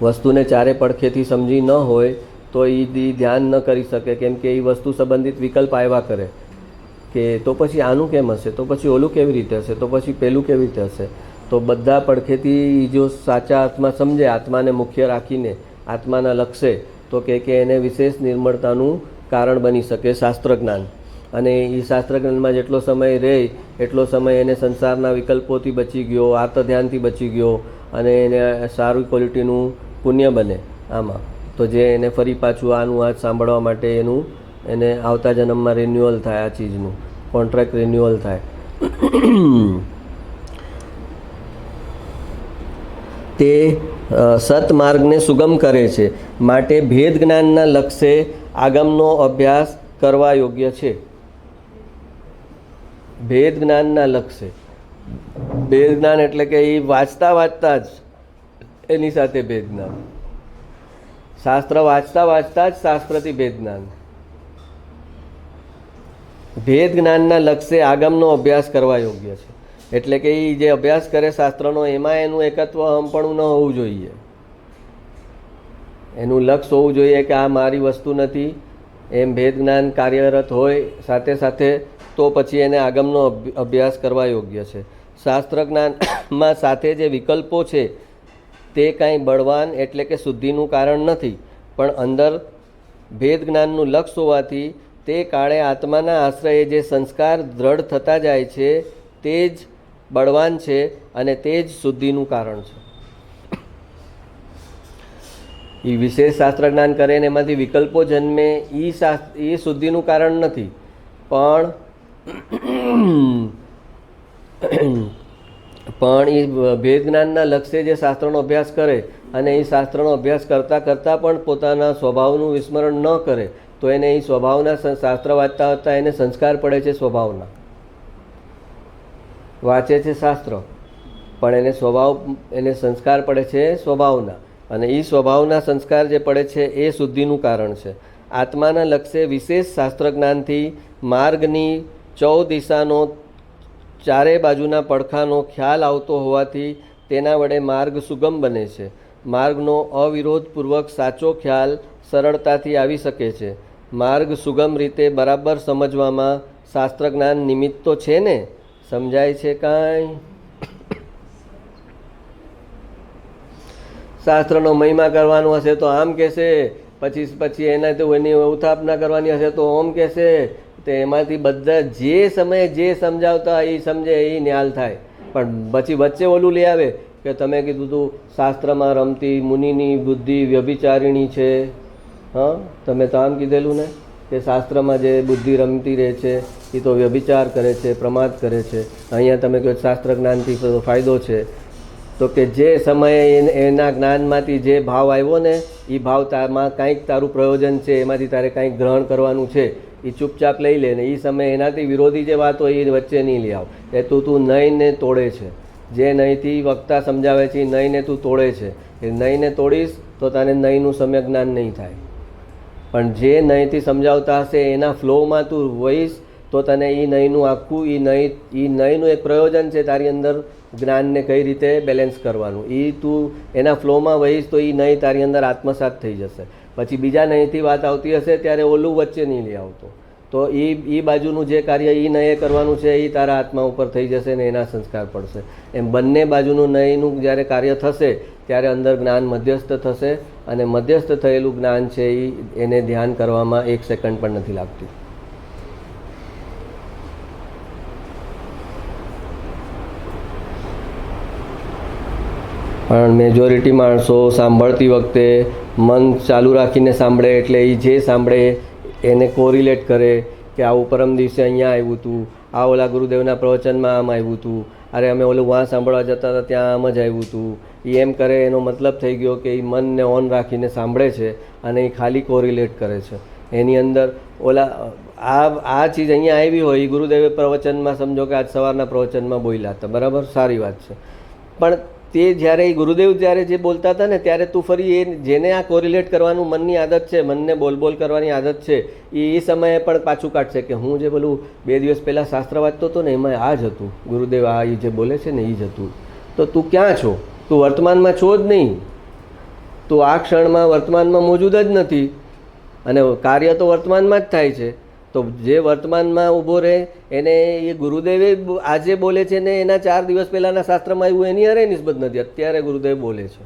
વસ્તુને ચારે પડખેથી સમજી ન હોય તો એ ધ્યાન ન કરી શકે, કેમ કે એ વસ્તુ સંબંધિત વિકલ્પ આવ્યા કરે કે તો પછી આનું કેમ હશે, તો પછી ઓલું કેવી રીતે હશે, તો પછી પેલું કેવી રીતે હશે. તો બધા પડખેથી જો સાચા આત્મા સમજે, આત્માને મુખ્ય રાખીને આત્માના લક્ષે, તો કે એને વિશેષ નિર્મળતાનું કારણ બની શકે શાસ્ત્ર જ્ઞાન. અને એ શાસ્ત્ર જ્ઞાનમાં જેટલો સમય રહે એટલો સમય એને સંસારના વિકલ્પોથી બચી ગયો, આર્ત ધ્યાનથી બચી ગયો, અને એને સારું ક્વોલિટીનું પુણ્ય બને આમાં. તો જે એને ફરી પાછું આનું આ સાંભળવા માટે એને આવતા જન્મમાં રિન્યુઅલ થાય, આ ચીજનું કોન્ટ્રાક્ટ રિન્યુઅલ થાય. તે સતમાર્ગને સુગમ કરે છે, માટે ભેદ જ્ઞાનના લક્ષ્ય આગમનો અભ્યાસ કરવા યોગ્ય છે. ભેદ જ્ઞાનના લક્ષ્ય, ભેદ જ્ઞાન એટલે કે એ વાંચતા વાંચતા જ એની સાથે ભેદ જ્ઞાન, શાસ્ત્ર વાંચતા વાંચતા જ શાસ્ત્રથી ભેદ જ્ઞાન. ભેદ જ્ઞાનના લક્ષ્ય આગમનો અભ્યાસ કરવા યોગ્ય છે. એટલે કે એ જે અભ્યાસ કરે શાસ્ત્રનો, એમાં એનું એકત્વ હમપણું ન હોવું જોઈએ. એનું લક્ષ્ય હોવું જોઈએ કે આ મારી વસ્તુ નથી, એમ ભેદ જ્ઞાન કાર્યરત હોય સાથે સાથે, તો પછી એને આગમનો અભ્યાસ કરવા યોગ્ય છે. શાસ્ત્ર જ્ઞાનમાં સાથે જે વિકલ્પો છે તે કાંઈ બળવાન એટલે કે શુદ્ધિનું કારણ નથી, પણ અંદર ભેદ જ્ઞાનનું લક્ષ હોવાથી તે કાળે આત્માના આશ્રયે જે સંસ્કાર દ્રઢ થતા જાય છે તે જ બળવાન છે અને તે જ શુદ્ધિનું કારણ છે. એ વિશેષ શાસ્ત્ર જ્ઞાન કરે ને એમાંથી વિકલ્પો જન્મે, એ શુદ્ધિનું કારણ નથી, પણ એ ભેદ જ્ઞાનના લક્ષ્ય જે શાસ્ત્રનો અભ્યાસ કરે અને એ શાસ્ત્રનો અભ્યાસ કરતાં કરતાં પણ પોતાના સ્વભાવનું વિસ્મરણ ન કરે, તો એને એ સ્વભાવના શાસ્ત્ર વાંચતા વાંચતા એને સંસ્કાર પડે છે. સ્વભાવના વાંચે છે શાસ્ત્ર, પણ એને સ્વભાવ, એને સંસ્કાર પડે છે સ્વભાવના, અને એ સ્વભાવના સંસ્કાર જે પડે છે એ શુદ્ધિનું કારણ છે. આત્માના લક્ષ્ય વિશેષ શાસ્ત્ર જ્ઞાનથી માર્ગની 14 દિશાનો, ચારે બાજુના પડખાનો ખ્યાલ આવતો હોવાથી તેના વડે માર્ગ સુગમ બને છે. માર્ગનો અવિરોધપૂર્વક સાચો ખ્યાલ સરળતાથી આવી શકે છે. માર્ગ સુગમ રીતે બરાબર સમજવામાં શાસ્ત્ર જ્ઞાન નિમિત્ત તો છે ને. સમજાય છે કાંઈ? શાસ્ત્રનો મહિમા કરવાનો હશે તો આમ કહેશે, પછી એના તો એની ઉથાપના કરવાની હશે તો ઓમ કહેશે. તો એમાંથી બધા જે સમયે જે સમજાવતા એ સમજે, એ ન્યાલ થાય. પણ પછી વચ્ચે ઓલું લઈ આવે કે તમે કીધું તું શાસ્ત્રમાં રમતી મુનિની બુદ્ધિ વ્યભિચારિણી છે. હા, તમે તો આમ કીધેલું ને કે શાસ્ત્રમાં જે બુદ્ધિ રમતી રહે છે એ તો વ્યભિચાર કરે છે, પ્રમાદ કરે છે. અહીંયા તમે કહો શાસ્ત્ર જ્ઞાનથી ફાયદો છે, તો કે જે સમયે એના જ્ઞાનમાંથી જે ભાવ આવ્યો ને, એ ભાવ તારમાં કાંઈક તારું પ્રયોજન છે, એમાંથી તારે કાંઈક ગ્રહણ કરવાનું છે, એ ચૂપચાપ લઈ લે ને એ સમયે એનાથી વિરોધી જે વાત હોય એ વચ્ચે નહીં લઈ આવ. એ તું નહીંને તોડે છે. જે નહીંથી વક્તા સમજાવે છે એ નહીંને તું તોડે છે. એ નહીંને તોડીશ તો તને નહીંનું સમ્યક જ્ઞાન નહીં થાય. પણ જે નહીંથી સમજાવતા હશે એના ફ્લોમાં તું વહીશ તો તને એ નહીંનું આખું, એ નહીંનું એક પ્રયોજન છે તારી અંદર જ્ઞાનને કઈ રીતે બેલેન્સ કરવાનું. એ તું એના ફ્લોમાં વહીશ તો એ નહીં તારી અંદર આત્મસાત થઈ જશે. પછી બીજા નહીંથી વાત આવતી હશે ત્યારે ઓલું વચ્ચે નહીં લઈ આવતો, તો એ બાજુનું જે કાર્ય એ નયે કરવાનું છે એ તારા આત્મા ઉપર થઈ જશે ને એના સંસ્કાર પડશે. એમ બંને બાજુનું નયનું જ્યારે કાર્ય થશે ત્યારે અંદર જ્ઞાન મધ્યસ્થ થશે, અને મધ્યસ્થ થયેલું જ્ઞાન છે એને ધ્યાન કરવામાં 1 સેકન્ડ પણ નથી લાગતી. પણ મેજોરિટી માણસો સાંભળતી વખતે મન ચાલુ રાખીને સાંભળે, એટલે એ જે સાંભળે એને કોરિલેટ કરે કે આવું પરમ દિવસે અહીંયા આવ્યું હતું, આ ઓલા ગુરુદેવના પ્રવચનમાં આમ આવ્યું હતું, અરે અમે ઓલું વાં સાંભળવા જતા હતા ત્યાં આમ જ આવ્યું હતું. એ એમ કરે એનો મતલબ થઈ ગયો કે એ મનને ઓન રાખીને સાંભળે છે અને એ ખાલી કોરિલેટ કરે છે. એની અંદર ઓલા આ ચીજ અહીંયા આવી હોય, એ ગુરુદેવે પ્રવચનમાં સમજો કે આજ સવારના પ્રવચનમાં બોલ્યા હતા, બરાબર, સારી વાત છે. પણ તે જ્યારે એ ગુરુદેવ જ્યારે જે બોલતા હતા ને ત્યારે તું ફરી એ જેને આ કોરિલેટ કરવાનું મનની આદત છે, મનને બોલ કરવાની આદત છે, એ સમયે પણ પાછું કાઢશે કે હું જે પેલું 2 દિવસ પહેલાં શાસ્ત્ર વાંચતો હતો ને એમાં આ જ હતું, ગુરુદેવ આ એ જે બોલે છે ને એ જ હતું. તો તું ક્યાં છો? તું વર્તમાનમાં છો જ નહીં, તું આ ક્ષણમાં વર્તમાનમાં મોજૂદ જ નથી. અને કાર્ય તો વર્તમાનમાં જ થાય છે. તો જે વર્તમાનમાં ઊભો રહે એને એ ગુરુદેવે આજે બોલે છે ને એના 4 દિવસ પહેલાંના શાસ્ત્રમાં આવ્યું એની અરે નિસ્બત નથી. અત્યારે ગુરુદેવ બોલે છે,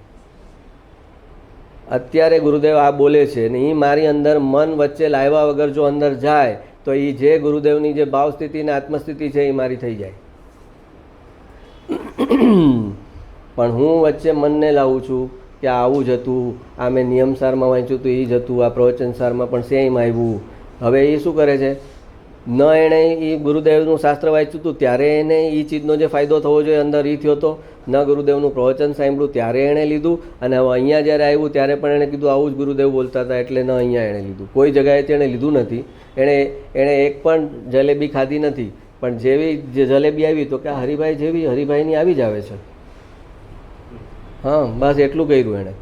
અત્યારે ગુરુદેવ આ બોલે છે ને એ મારી અંદર મન વચ્ચે લાવ્યા વગર જો અંદર જાય તો એ જે ગુરુદેવની જે ભાવ સ્થિતિ ને આત્મસ્થિતિ છે એ મારી થઈ જાય. પણ હું વચ્ચે મનને લાવું છું કે આવું જ હતું, આ મેં નિયમસારમાં વાંચ્યું હતું એ જ હતું, આ પ્રવચનસારમાં પણ સેમ આવ્યું. હવે એ શું કરે છે? ન એણે એ ગુરુદેવનું શાસ્ત્ર વાંચ્યું હતું ત્યારે એને એ ચીજનો જે ફાયદો થવો જોઈએ અંદર એ થયો હતો, ન ગુરુદેવનું પ્રવચન સાંભળ્યું ત્યારે એણે લીધું, અને હવે અહીંયા જ્યારે આવ્યું ત્યારે પણ એણે કીધું આવું જ ગુરુદેવ બોલતા હતા એટલે ન અહીંયા એણે લીધું. કોઈ જગાએ તેણે લીધું નથી. એણે એક પણ જલેબી ખાધી નથી. પણ જેવી જે જલેબી આવી તો કે હરિભાઈ જેવી હરિભાઈની આવી જ આવે છે. હા, બસ એટલું કર્યું એણે.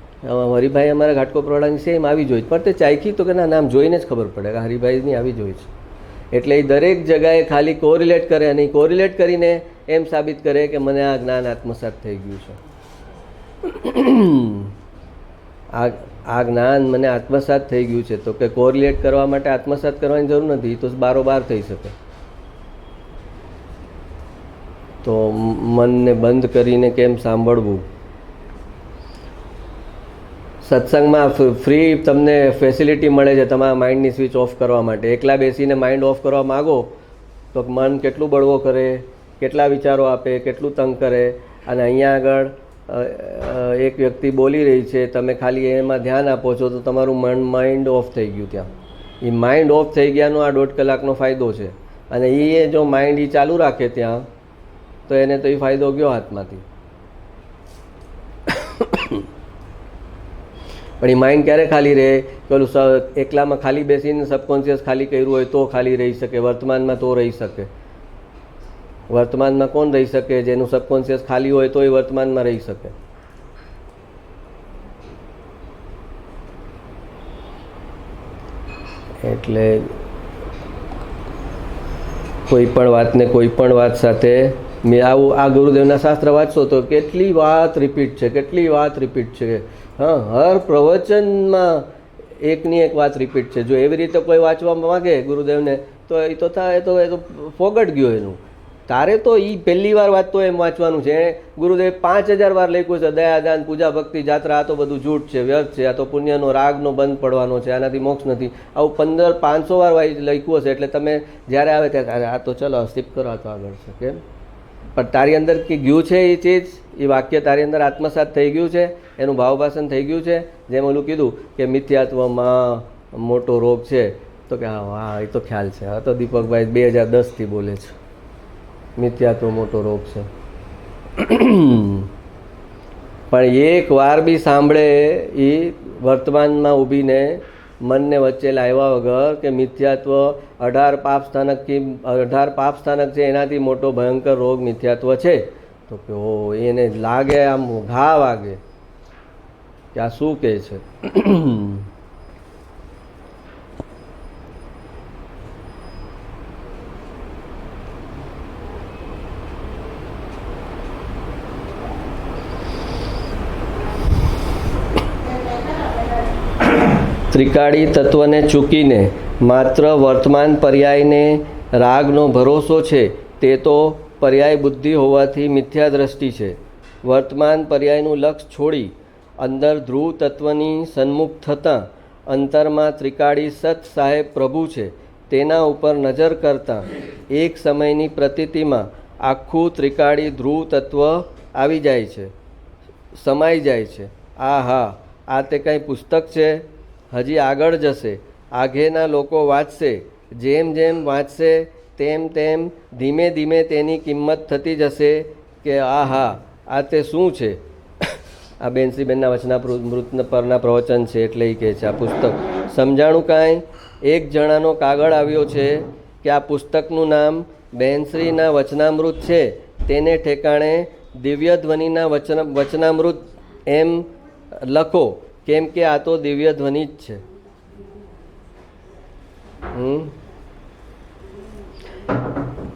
હરિભાઈ અમારા ઘાટકોપરવાળાની સેમ આવી જોઈ, પણ તે ચાખી તો કે ના, નામ જોઈને જ ખબર પડે કે હરિભાઈની આવી જોઈ છે. એટલે એ દરેક જગાએ ખાલી કોરિલેટ કરે અને એ કોરિલેટ કરીને એમ સાબિત કરે કે મને આ જ્ઞાન આત્મસાત થઈ ગયું છે. આ જ્ઞાન મને આત્મસાત થઈ ગયું છે. તો કે કોરિલેટ કરવા માટે આત્મસાત કરવાની જરૂર નથી, તો બારોબાર થઈ શકે. તો મનને બંધ કરીને કેમ સાંભળવું? સત્સંગમાં ફ્રી તમને ફેસિલિટી મળે છે તમારા માઇન્ડની સ્વિચ ઓફ કરવા માટે. એકલા બેસીને માઇન્ડ ઓફ કરવા માગો તો મન કેટલું બળવો કરે, કેટલા વિચારો આપે, કેટલું તંગ કરે. અને અહીંયા આગળ એક વ્યક્તિ બોલી રહી છે, તમે ખાલી એમાં ધ્યાન આપો છો તો તમારું માઇન્ડ ઓફ થઈ ગયું. ત્યાં એ માઇન્ડ ઓફ થઈ ગયાનો આ 1.5 કલાકનો ફાયદો છે. અને એ જો માઇન્ડ એ ચાલુ રાખે ત્યાં તો એને તો એ ફાયદો ગયો હાથમાંથી. પણ એ માઇન્ડ ક્યારે ખાલી રહે? પેલું એકલામાં ખાલી બેસીને સબકોન્શિયસ ખાલી કર્યું હોય તો ખાલી રહી શકે, વર્તમાનમાં તો રહી શકે. વર્તમાનમાં કોણ રહી શકે? જેનું સબકોન્શિયસ ખાલી હોય તો એ વર્તમાનમાં રહી શકે. એટલે કોઈ પણ વાતને કોઈ પણ વાત સાથે મેં આ ગુરુદેવના શાસ્ત્ર વાંચશો તો કેટલી વાત રિપીટ છે, કેટલી વાત રિપીટ છે. હા, હર પ્રવચનમાં એકની એક વાત રિપીટ છે. જો એવી રીતે કોઈ વાંચવા માગે ગુરુદેવને તો એ તો થાય, એ તો ફોગટ ગયો એનું. તારે તો એ પહેલી વાર વાંચતો એમ વાંચવાનું છે. ગુરુદેવ 5000 વાર લખ્યું છે દયાદાન, પૂજા, ભક્તિ, જાત્રા, આ તો બધું જૂઠ છે, વ્યર્થ છે, આ તો પુણ્યનો રાગનો બંધ પડવાનો છે, આનાથી મોક્ષ નથી. આવું 500 વાર લખ્યું હશે. એટલે તમે જ્યારે આવે ત્યારે આ તો ચલો સ્કીપ કરો, આ તો આગળ છે. કેમ? પણ તારી અંદર કે ગયું છે એ ચીજ, એ વાક્ય તારી અંદર આત્મસાત થઈ ગયું છે, એનું ભાવભાષણ થઈ ગયું છે. જેમ ઓલું કીધું કે મિથ્યાત્વમાં મોટો રોગ છે, તો કે હા એ તો ખ્યાલ છે. હા, તો દીપકભાઈ 2010થી બોલે છે મિથ્યાત્વ મોટો રોગ છે. પણ એક વાર બી સાંભળે એ વર્તમાનમાં ઊભીને મનને વચ્ચે લાવ્યા વગર કે મિથ્યાત્વ 18 પાપ સ્થાનક છે, એનાથી મોટો ભયંકર રોગ મિથ્યાત્વ છે. તો કે એને લાગે, આમ ઘા વાગે કે આ શું કહે છે. ત્રિકાળી તત્વને ચૂકીને માત્ર વર્તમાન પર્યાયને રાગનો ભરોસો છે, તે તો પર્યાય બુદ્ધિ હોવાથી મિથ્યા દ્રષ્ટિ છે. વર્તમાન પર્યાયનું લક્ષ છોડી અંદર ધ્રુવ તત્વની સન્મુખ થતાં અંતરમાં ત્રિકાળી સત સાહેબ પ્રભુ છે તેના ઉપર નજર કરતાં એક સમયની પ્રતીતિમાં આખું ત્રિકાળી ધ્રુવ તત્વ આવી જાય છે, સમાઈ જાય છે. હા, આ તે કંઈ પુસ્તક છે? હજી આગળ જશે, આગેના લોકો વાંચશે. જેમ જેમ વાંચશે તેમ તેમ ધીમે ધીમે તેની કિંમત થતી જશે કે આહા આ તે શું છે. આ બેનશ્રીબેનના વચનામૃત પરના પ્રવચન છે એટલે એ કહે છે આ પુસ્તક સમજાણું કાંઈ. એક જણાનો કાગળ આવ્યો છે કે આ પુસ્તકનું નામ બેનશ્રીના વચનામૃત છે, તેને ઠેકાણે દિવ્ય ધ્વનિના વચનામૃત એમ લખો, કેમ કે આ તો દિવ્ય ધ્વનિ જ છે.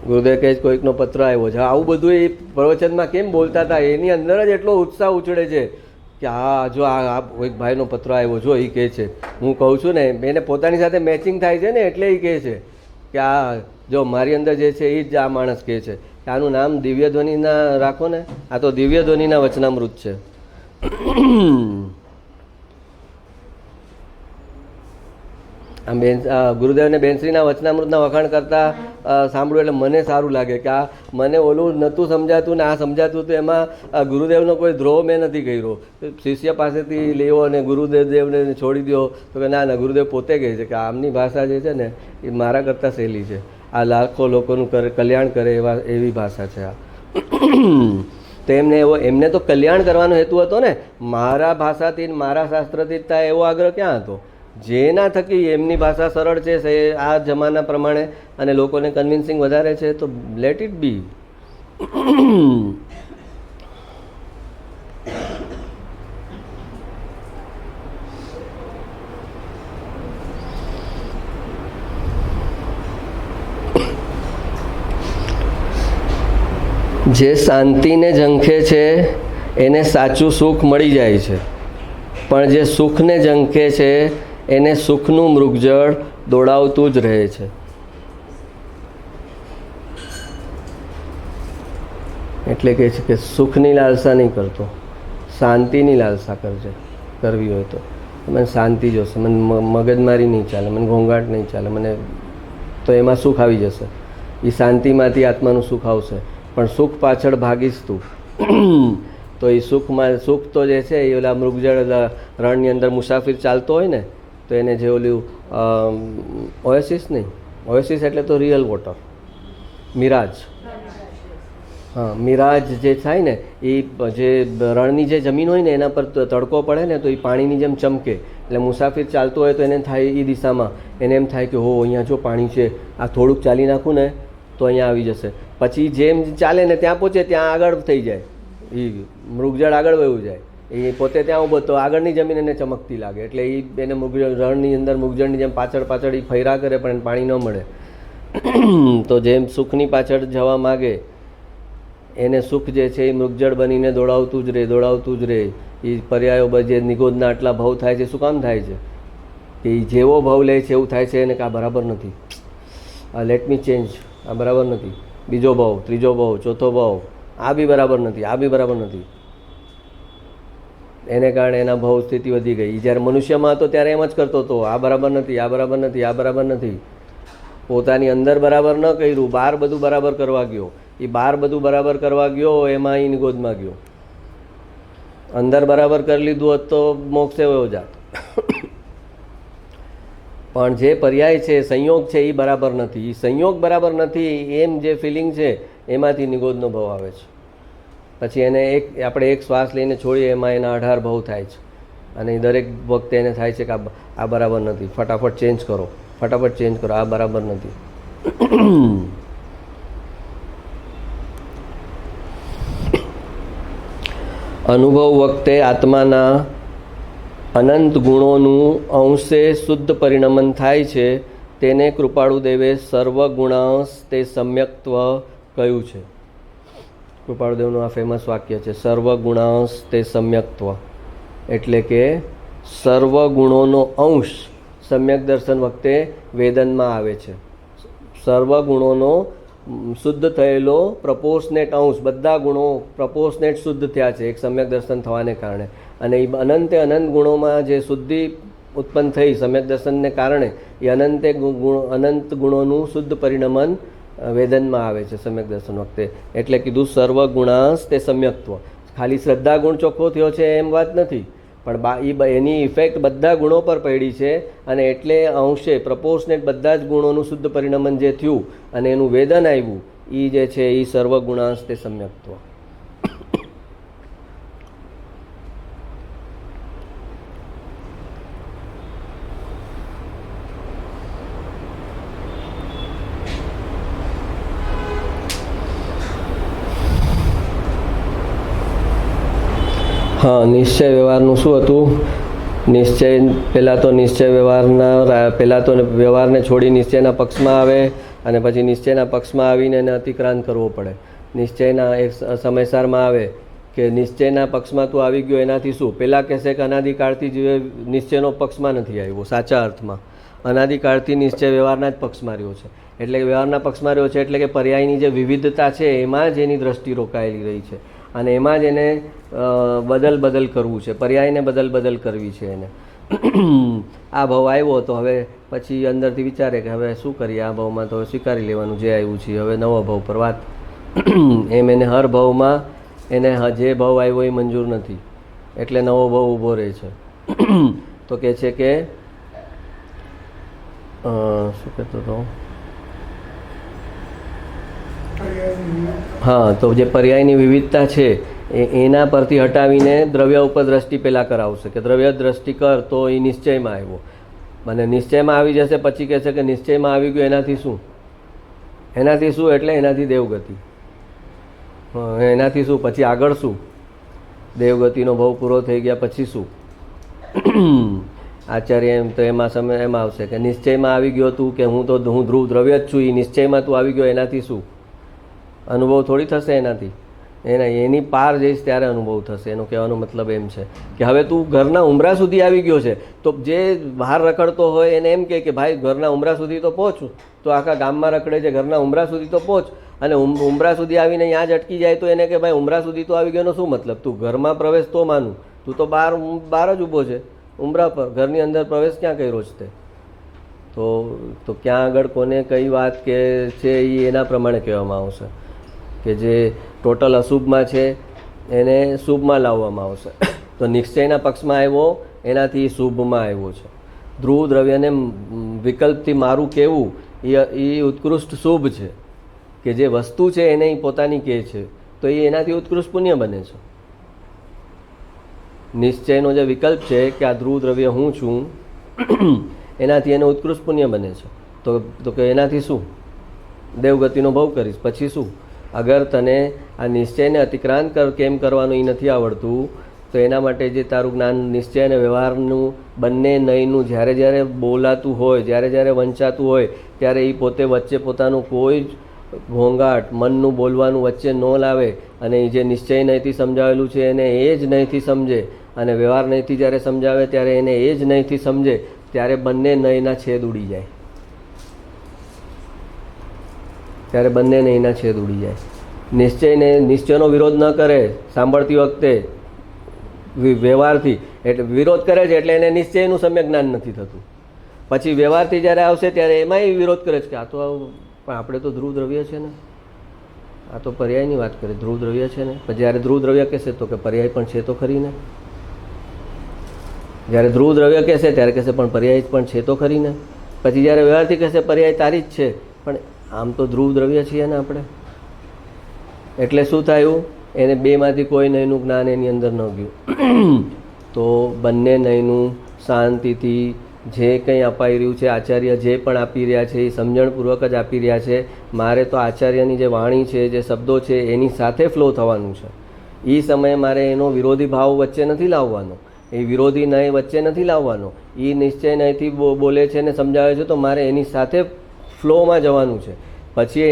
ગુરુદેવ કહે કોઈકનો પત્ર આવ્યો છે. આવું બધું એ પ્રવચનમાં કેમ બોલતા હતા, એની અંદર જ એટલો ઉત્સાહ ઉછળે છે કે હા જો આ એક ભાઈનો પત્ર આવ્યો જો એ કહે છે, હું કહું છું ને એને પોતાની સાથે મેચિંગ થાય છે ને એટલે એ કહે છે કે આ જો મારી અંદર જે છે એ જ આ માણસ કહે છે કે આનું નામ દિવ્ય ધ્વનિના રાખો ને, આ તો દિવ્ય ધ્વનિના વચનામૃત છે. આમ ગુરુદેવને બેનશ્રીના વચનામૃતના વખાણ કરતાં સાંભળ્યું એટલે મને સારું લાગે કે આ મને ઓલું નહોતું સમજાતું ને આ સમજાતું તો એમાં ગુરુદેવનો કોઈ દ્રોહ મેં નથી કર્યો. શિષ્ય પાસેથી લેવો અને ગુરુદેવને છોડી દો તો કે ના ના, ગુરુદેવ પોતે કહે છે કે આમની ભાષા જે છે ને એ મારા કરતાં સહેલી છે, આ લાખો લોકોનું કલ્યાણ કરે એવી ભાષા છે આ. તો એમને તો કલ્યાણ કરવાનો હેતુ હતો ને, મારા ભાષાથી મારા શાસ્ત્રથી જ થાય એવો આગ્રહ ક્યાં હતો. જેના થકી એમની ભાષા સરળ છે આ જમાના પ્રમાણે અને લોકોને કન્વિન્સિંગ વધારે છે તો લેટ ઇટ બી. જે શાંતિને ઝંખે છે એને સાચું સુખ મળી જાય છે, પણ જે સુખને ઝંખે છે એને સુખનું મૃગજળ દોડાવતું જ રહે છે. એટલે કહે છે કે સુખની લાલસા નહીં કરતો, શાંતિની લાલસા કરજે. કરવી હોય તો મને શાંતિ જોશે, મને મગજમારી નહીં ચાલે, મને ઘોંઘાટ નહીં ચાલે, મને તો એમાં સુખ આવી જશે. એ શાંતિમાંથી આત્માનું સુખ આવશે. પણ સુખ પાછળ ભાગીશ તું તો એ સુખ તો જે છે એ ઓલા મૃગજળ રણની અંદર મુસાફિર ચાલતો હોય ને તો એને જે ઓલું ઓએસિસ નહીં, ઓએસિસ એટલે તો રિયલ વોટર, મિરાજ. હા, મિરાજ જે થાય ને એ જે રણની જે જમીન હોય ને એના પર તડકો પડે ને તો એ પાણીની જેમ ચમકે. એટલે મુસાફિર ચાલતો હોય તો એને થાય એ દિશામાં એને એમ થાય કે હો અહીંયા જો પાણી છે, આ થોડુંક ચાલી નાખું ને તો અહીંયા આવી જશે. પછી જેમ ચાલે ને ત્યાં પહોંચે ત્યાં આગળ થઈ જાય, એ મૃગજળ આગળ વયું જાય, એ પોતે ત્યાં ઊભો તો આગળની જમીન એને ચમકતી લાગે એટલે એને રણની અંદર મૃગજળની જેમ પાછળ પાછળ એ ફર્યા કરે પણ પાણી ન મળે. તો જેમ સુખની પાછળ જવા માગે એને સુખ જે છે એ મૃગજળ બનીને દોડાવતું જ રહે, દોડાવતું જ રહે. એ પર્યાયો જે નિગોદના આટલા ભાવ થાય છે શું કામ થાય છે કે એ જેવો ભાવ લે છે એવું થાય છે એને કે આ બરાબર નથી, આ લેટ મી ચેન્જ, આ બરાબર નથી, બીજો ભાવ, ત્રીજો ભાવ, ચોથો ભાવ, આ બી બરાબર નથી, આ બી બરાબર નથી. એને કારણે એના ભાવ સ્થિતિ વધી ગઈ. જ્યારે મનુષ્યમાં હતો ત્યારે એમ જ કરતો હતો, આ બરાબર નથી, આ બરાબર નથી, આ બરાબર નથી. પોતાની અંદર બરાબર ન કર્યું, બહાર બધું બરાબર કરવા ગયો. એ બહાર બધું બરાબર કરવા ગયો એમાં એ નિગોદમાં ગયો. અંદર બરાબર કરી લીધું હોત તો મોક્ષે વયો જાત. પણ જે પર્યાય છે, સંયોગ છે એ બરાબર નથી. એ સંયોગ બરાબર નથી એમ જે ફિલિંગ છે એમાંથી નિગોદનો ભાવ આવે છે. પછી એને આપણે એક શ્વાસ લઈને છોડીએ એમાં એના 18 ભાવ થાય છે અને દરેક વખતે એને થાય છે કે આ બરાબર નથી, ફટાફટ ચેન્જ કરો, ફટાફટ ચેન્જ કરો, આ બરાબર નથી. અનુભવ વખતે આત્માના અનંત ગુણોનું અંશે શુદ્ધ પરિણમન થાય છે. તેને કૃપાળુદેવે સર્વગુણાંશ તે સમ્યક્ત્વ કહ્યું છે. કૃપાળુદેવનું આ ફેમસ વાક્ય છે, સર્વગુણાંશ તે સમ્યક્ત્વ. એટલે કે સર્વગુણોનો અંશ સમ્યક દર્શન વખતે વેદનમાં આવે છે. સર્વગુણોનો શુદ્ધ થયેલો પ્રપોર્શનેટ અંશ, બધા ગુણો પ્રપોર્શનેટ શુદ્ધ થયા છે એક સમ્યક દર્શન થવાને કારણે. અને એ અનંતે અનંત ગુણોમાં જે શુદ્ધિ ઉત્પન્ન થઈ સમ્યક દર્શનને કારણે એ અનંત ગુણોનું શુદ્ધ પરિણમન વેદનમાં આવે છે સમ્યક દર્શન વખતે. એટલે કીધું સર્વગુણાંશ તે સમ્યક્ત્વ. ખાલી શ્રદ્ધા ગુણ ચોખ્ખો થયો છે એમ વાત નથી, પણ એની ઇફેક્ટ બધા ગુણો પર પડી છે અને એટલે અંશે પ્રપોર્શનેટ બધા જ ગુણોનું શુદ્ધ પરિણમન જે થયું અને એનું વેદન આવ્યું એ જે છે એ સર્વગુણાંશ તે સમ્યક્ત્વ. હા, નિશ્ચય વ્યવહારનું શું હતું? નિશ્ચય પહેલાં તો નિશ્ચય વ્યવહારને છોડી નિશ્ચયના પક્ષમાં આવે અને પછી નિશ્ચયના પક્ષમાં આવીને એને અતિક્રાંત કરવો પડે. નિશ્ચયના એક સમયસારમાં આવે કે નિશ્ચયના પક્ષમાં તું આવી ગયો એનાથી શું? પહેલાં કહેશે કે અનાદિકાળથી જ નિશ્ચયનો પક્ષમાં નથી આવ્યો. સાચા અર્થમાં અનાદિકાળથી નિશ્ચય વ્યવહારના જ પક્ષમાં રહ્યો છે. એટલે વ્યવહારના પક્ષમાં રહ્યો છે એટલે કે પર્યાયની જે વિવિધતા છે એમાં જ એની દ્રષ્ટિ રોકાયેલી રહી છે અને એમાં જ એને બદલ કરવું છે, પર્યાયને બદલ કરવી છે એને. આ ભાવ આવ્યો તો હવે પછી અંદરથી વિચારે કે હવે શું કરીએ, આ ભાવમાં તો સ્વીકારી લેવાનું જે આવ્યું છે, હવે નવો ભાવ પર વાત. એમ એને હર ભાવમાં એને જે ભાવ આવ્યો એ મંજૂર નથી એટલે નવો ભાવ ઊભો રહે છે. તો કહે છે કે શું કહેતો હતો? હા, તો જે પર્યાયની વિવિધતા છે એના પરથી હટાવીને દ્રવ્ય ઉપર દ્રષ્ટિ પહેલાં કરાવશે કે દ્રવ્ય દ્રષ્ટિ કર તો એ નિશ્ચયમાં આવ્યો. અને નિશ્ચયમાં આવી જશે પછી કહેશે કે નિશ્ચયમાં આવી ગયું એનાથી શું? એનાથી શું એટલે એનાથી દેવગતિ. એનાથી શું પછી આગળ શું? દેવગતિનો ભાવ પૂરો થઈ ગયા પછી શું? આચાર્ય એમ તો એમાં આવશે કે નિશ્ચયમાં આવી ગયો તું કે હું ધ્રુવ દ્રવ્ય જ છું, એ નિશ્ચયમાં તું આવી ગયો એનાથી શું? અનુભવ થોડી થશે એનાથી. એની પાર જઈશ ત્યારે અનુભવ થશે. એનો કહેવાનો મતલબ એમ છે કે હવે તું ઘરના ઉંબરા સુધી આવી ગયો છે તો જે બહાર રખડતો હોય એને એમ કે ભાઈ ઘરના ઉંબરા સુધી તો પહોંચ. તો આખા ગામમાં રખડે છે, ઘરના ઉંબરા સુધી તો પહોંચ. અને ઉંબરા સુધી આવીને ત્યાં જ અટકી જાય તો એને કે ભાઈ ઉંબરા સુધી તો આવી ગયોનો શું મતલબ? તું ઘરમાં પ્રવેશ તો માનું, તું તો બહાર જ ઊભો છે ઉંબરા પર, ઘરની અંદર પ્રવેશ ક્યાં કર્યો છે તે? તો ક્યાં આગળ કોને કઈ વાત કે છે એ એના પ્રમાણે કહેવામાં આવશે કે જે ટોટલ અશુભમાં છે એને શુભમાં લાવવામાં આવશે. તો નિશ્ચયના પક્ષમાં આવ્યો એનાથી શુભમાં આવ્યો છે. ધ્રુવ દ્રવ્યને વિકલ્પથી મારું કહેવું એ ઉત્કૃષ્ટ શુભ છે કે જે વસ્તુ છે એને પોતાની કહે છે તો એ એનાથી ઉત્કૃષ્ટ પુણ્ય બને છે. નિશ્ચયનો જે વિકલ્પ છે કે આ ધ્રુવ દ્રવ્ય હું છું એનાથી એને ઉત્કૃષ્ટ પુણ્ય બને છે. તો કે એનાથી શું? દેવગતિનો ભાવ કરીશ પછી શું? અગર તને આ નિશ્ચયને અતિક્રાંત કેમ કરવાનું એ નથી આવડતું તો એના માટે જે તારું જ્ઞાન નિશ્ચય અને વ્યવહારનું બંને નયનું જ્યારે બોલાતું હોય, જ્યારે વંચાતું હોય ત્યારે એ પોતે વચ્ચે પોતાનું કોઈ જ ઘોંઘાટ મનનું બોલવાનું વચ્ચે ન લાવે અને એ જે નિશ્ચય નહીંથી સમજાવેલું છે એને એ જ નહીંથી સમજે અને વ્યવહાર નહીંથી જ્યારે સમજાવે ત્યારે એને એ જ નહીંથી સમજે ત્યારે બંને નયના છેદ ઉડી જાય. નિશ્ચયનો વિરોધ ન કરે સાંભળતી વખતે વ્યવહારથી, એટલે વિરોધ કરે છે એટલે એને નિશ્ચયનું સમ્યક જ્ઞાન નથી થતું. પછી વ્યવહારથી જ્યારે આવશે ત્યારે એમાંય વિરોધ કરે છે કે આ તો પણ આપણે તો ધ્રુવ દ્રવ્ય છે ને, આ તો પર્યાયની વાત કરે, ધ્રુવ દ્રવ્ય છે ને. પછી જ્યારે ધ્રુવ દ્રવ્ય કહેશે તો કે પર્યાય પણ છે તો ખરી ને. જ્યારે ધ્રુવ દ્રવ્ય કહેશે ત્યારે કહેશે પણ પર્યાય પણ છે તો ખરી ને. પછી જ્યારે વ્યવહારથી કહેશે પર્યાય તારી જ છે પણ આમ તો ધ્રુવ દ્રવ્ય છીએ ને આપણે. એટલે શું થયું? એને બેમાંથી કોઈ નયનું જ્ઞાન એની અંદર ન ગયું. તો બંને નયનું શાંતિથી જે કંઈ અપાઈ રહ્યું છે, આચાર્ય જે પણ આપી રહ્યા છે એ સમજણપૂર્વક જ આપી રહ્યા છે. મારે તો આચાર્યની જે વાણી છે, જે શબ્દો છે એની સાથે ફ્લો થવાનું છે. એ સમયે મારે એનો વિરોધી ભાવ વચ્ચે નથી લાવવાનો, એ વિરોધી નય વચ્ચે નથી લાવવાનો. એ નિશ્ચય નયથી બોલે છે ને સમજાવે છે તો મારે એની સાથે ફ્લોમાં જવાનું છે. પછી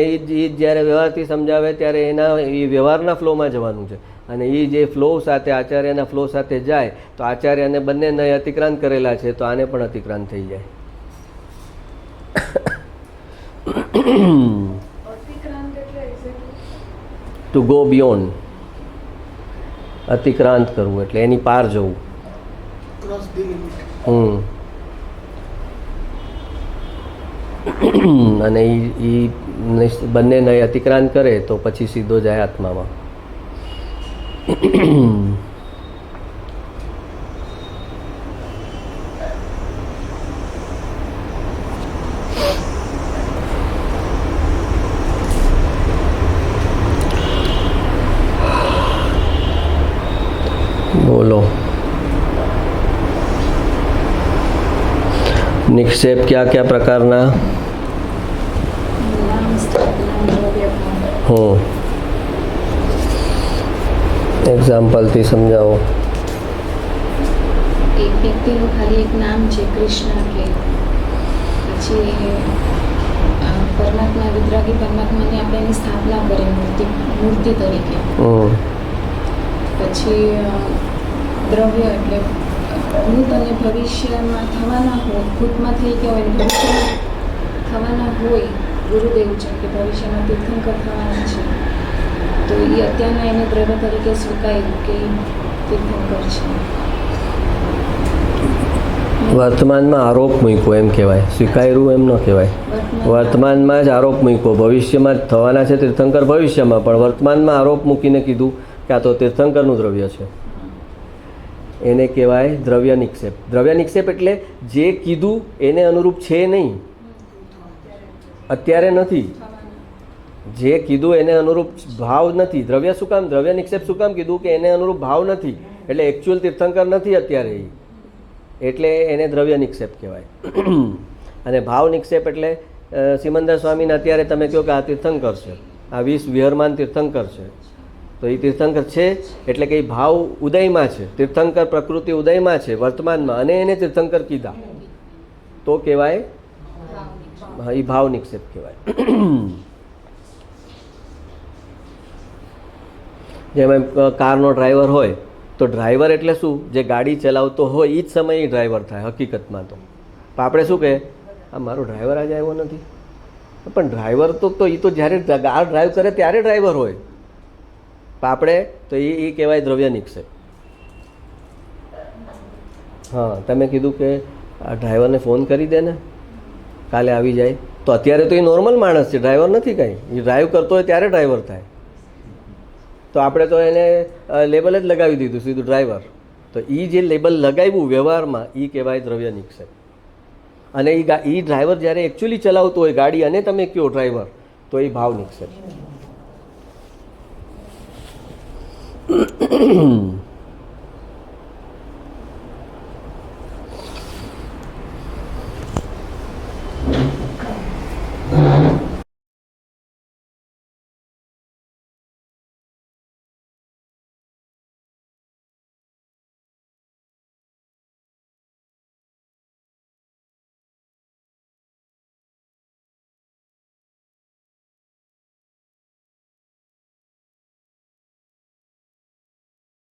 એ જ્યારે વ્યવહારથી સમજાવે ત્યારે એના એ વ્યવહારના ફ્લોમાં જવાનું છે. અને એ જે ફ્લો સાથે આચાર્યના ફ્લો સાથે જાય તો આચાર્યને બંને નય અતિક્રાંત કરેલા છે તો આને પણ અતિક્રાંત થઈ જાય. ટુ ગો બિયોન્ડ, અતિક્રાંત કરવું એટલે એની પાર જવું. અને એ બંને નય અતિક્રાંત કરે તો પછી સીધો જાય આત્મામાં. નિક્ષેપ ક્યાં ક્યાં પ્રકારના? નામ, સ્થાપના, દ્રવ્ય ભાવ. એક્ઝામ્પલથી સમજાવો. એક વ્યક્તિનું ખાલી એક નામ છે કૃષ્ણ કે પછી પરમાત્મા વિતરાગી પરમાત્માની આપણે એની સ્થાપના કરી મૂર્તિ તરીકે. પછી દ્રવ્ય એટલે ભૂત અને ભવિષ્યમાં થવાના હોય, ભૂતમાં થઈ ગયા હોય ભવિષ્યમાં થવાના હોય, ગુરુદેવ છે કે ભવિષ્યમાં તીર્થંકર થવાના છે, તો એ અત્યારના એને દ્રવ્ય તરીકે સ્વીકાર્યું કે તીર્થંકર છે. વર્તમાનમાં આરોપ મૂક્યો એમ કહેવાય, સ્વીકાર્યું એમ ન કહેવાય. વર્તમાનમાં જ આરોપ મૂક્યો, ભવિષ્યમાં જ થવાના છે તીર્થંકર ભવિષ્યમાં, પણ વર્તમાનમાં આરોપ મૂકીને કીધું કે આ તો તીર્થંકરનું દ્રવ્ય છે, એને કહેવાય દ્રવ્ય નિક્ષેપ. દ્રવ્ય નિક્ષેપ એટલે જે કીધું એને અનુરૂપ છે નહીં, અત્યારે નથી. જે કીધું એને અનુરૂપ ભાવ નથી. દ્રવ્ય શું કામ, દ્રવ્ય નિક્ષેપ શું કામ કીધું કે એને અનુરૂપ ભાવ નથી, એટલે એકચ્યુઅલ તીર્થંકર નથી અત્યારે એ, એટલે એને દ્રવ્ય નિક્ષેપ કહેવાય. અને ભાવ નિક્ષેપ એટલે સિમંદર સ્વામીને અત્યારે તમે કહો કે આ તીર્થંકર છે, આ 20 વિહરમાન તીર્થંકર છે, તો એ તીર્થંકર છે એટલે કે એ ભાવ ઉદયમાં છે, તીર્થંકર પ્રકૃતિ ઉદયમાં છે વર્તમાનમાં, અને એને તીર્થંકર કીધા તો કહેવાય, એ ભાવ નિક્ષેપ કહેવાય. જેમ કારનો ડ્રાઈવર હોય તો ડ્રાઈવર એટલે શું, જે ગાડી ચલાવતો હોય એ જ સમયે ડ્રાઈવર થાય હકીકતમાં. તો આપણે શું કહે, આ મારો ડ્રાઈવર આજે આવ્યો નથી, પણ ડ્રાઈવર તો એ તો જ્યારે કાર ડ્રાઈવ કરે ત્યારે ડ્રાઈવર હોય. આપણે તો એ કહેવાય દ્રવ્ય નિક્ષેપ. હા, તમે કીધું કે આ ડ્રાઈવરને ફોન કરી દે ને કાલે આવી જાય, તો અત્યારે તો એ નોર્મલ માણસ છે, ડ્રાઈવર નથી કાંઈ. એ ડ્રાઈવ કરતો હોય ત્યારે ડ્રાઈવર થાય, તો આપણે તો એને લેબલ જ લગાવી દીધું સીધું ડ્રાઈવર. તો એ જે લેબલ લગાવ્યું વ્યવહારમાં એ કહેવાય દ્રવ્ય નિક્ષેપ. અને એ ડ્રાઈવર જ્યારે એકચ્યુઅલી ચલાવતો હોય ગાડી અને તમે કહો ડ્રાઈવર, તો એ ભાવ નિક્ષેપ.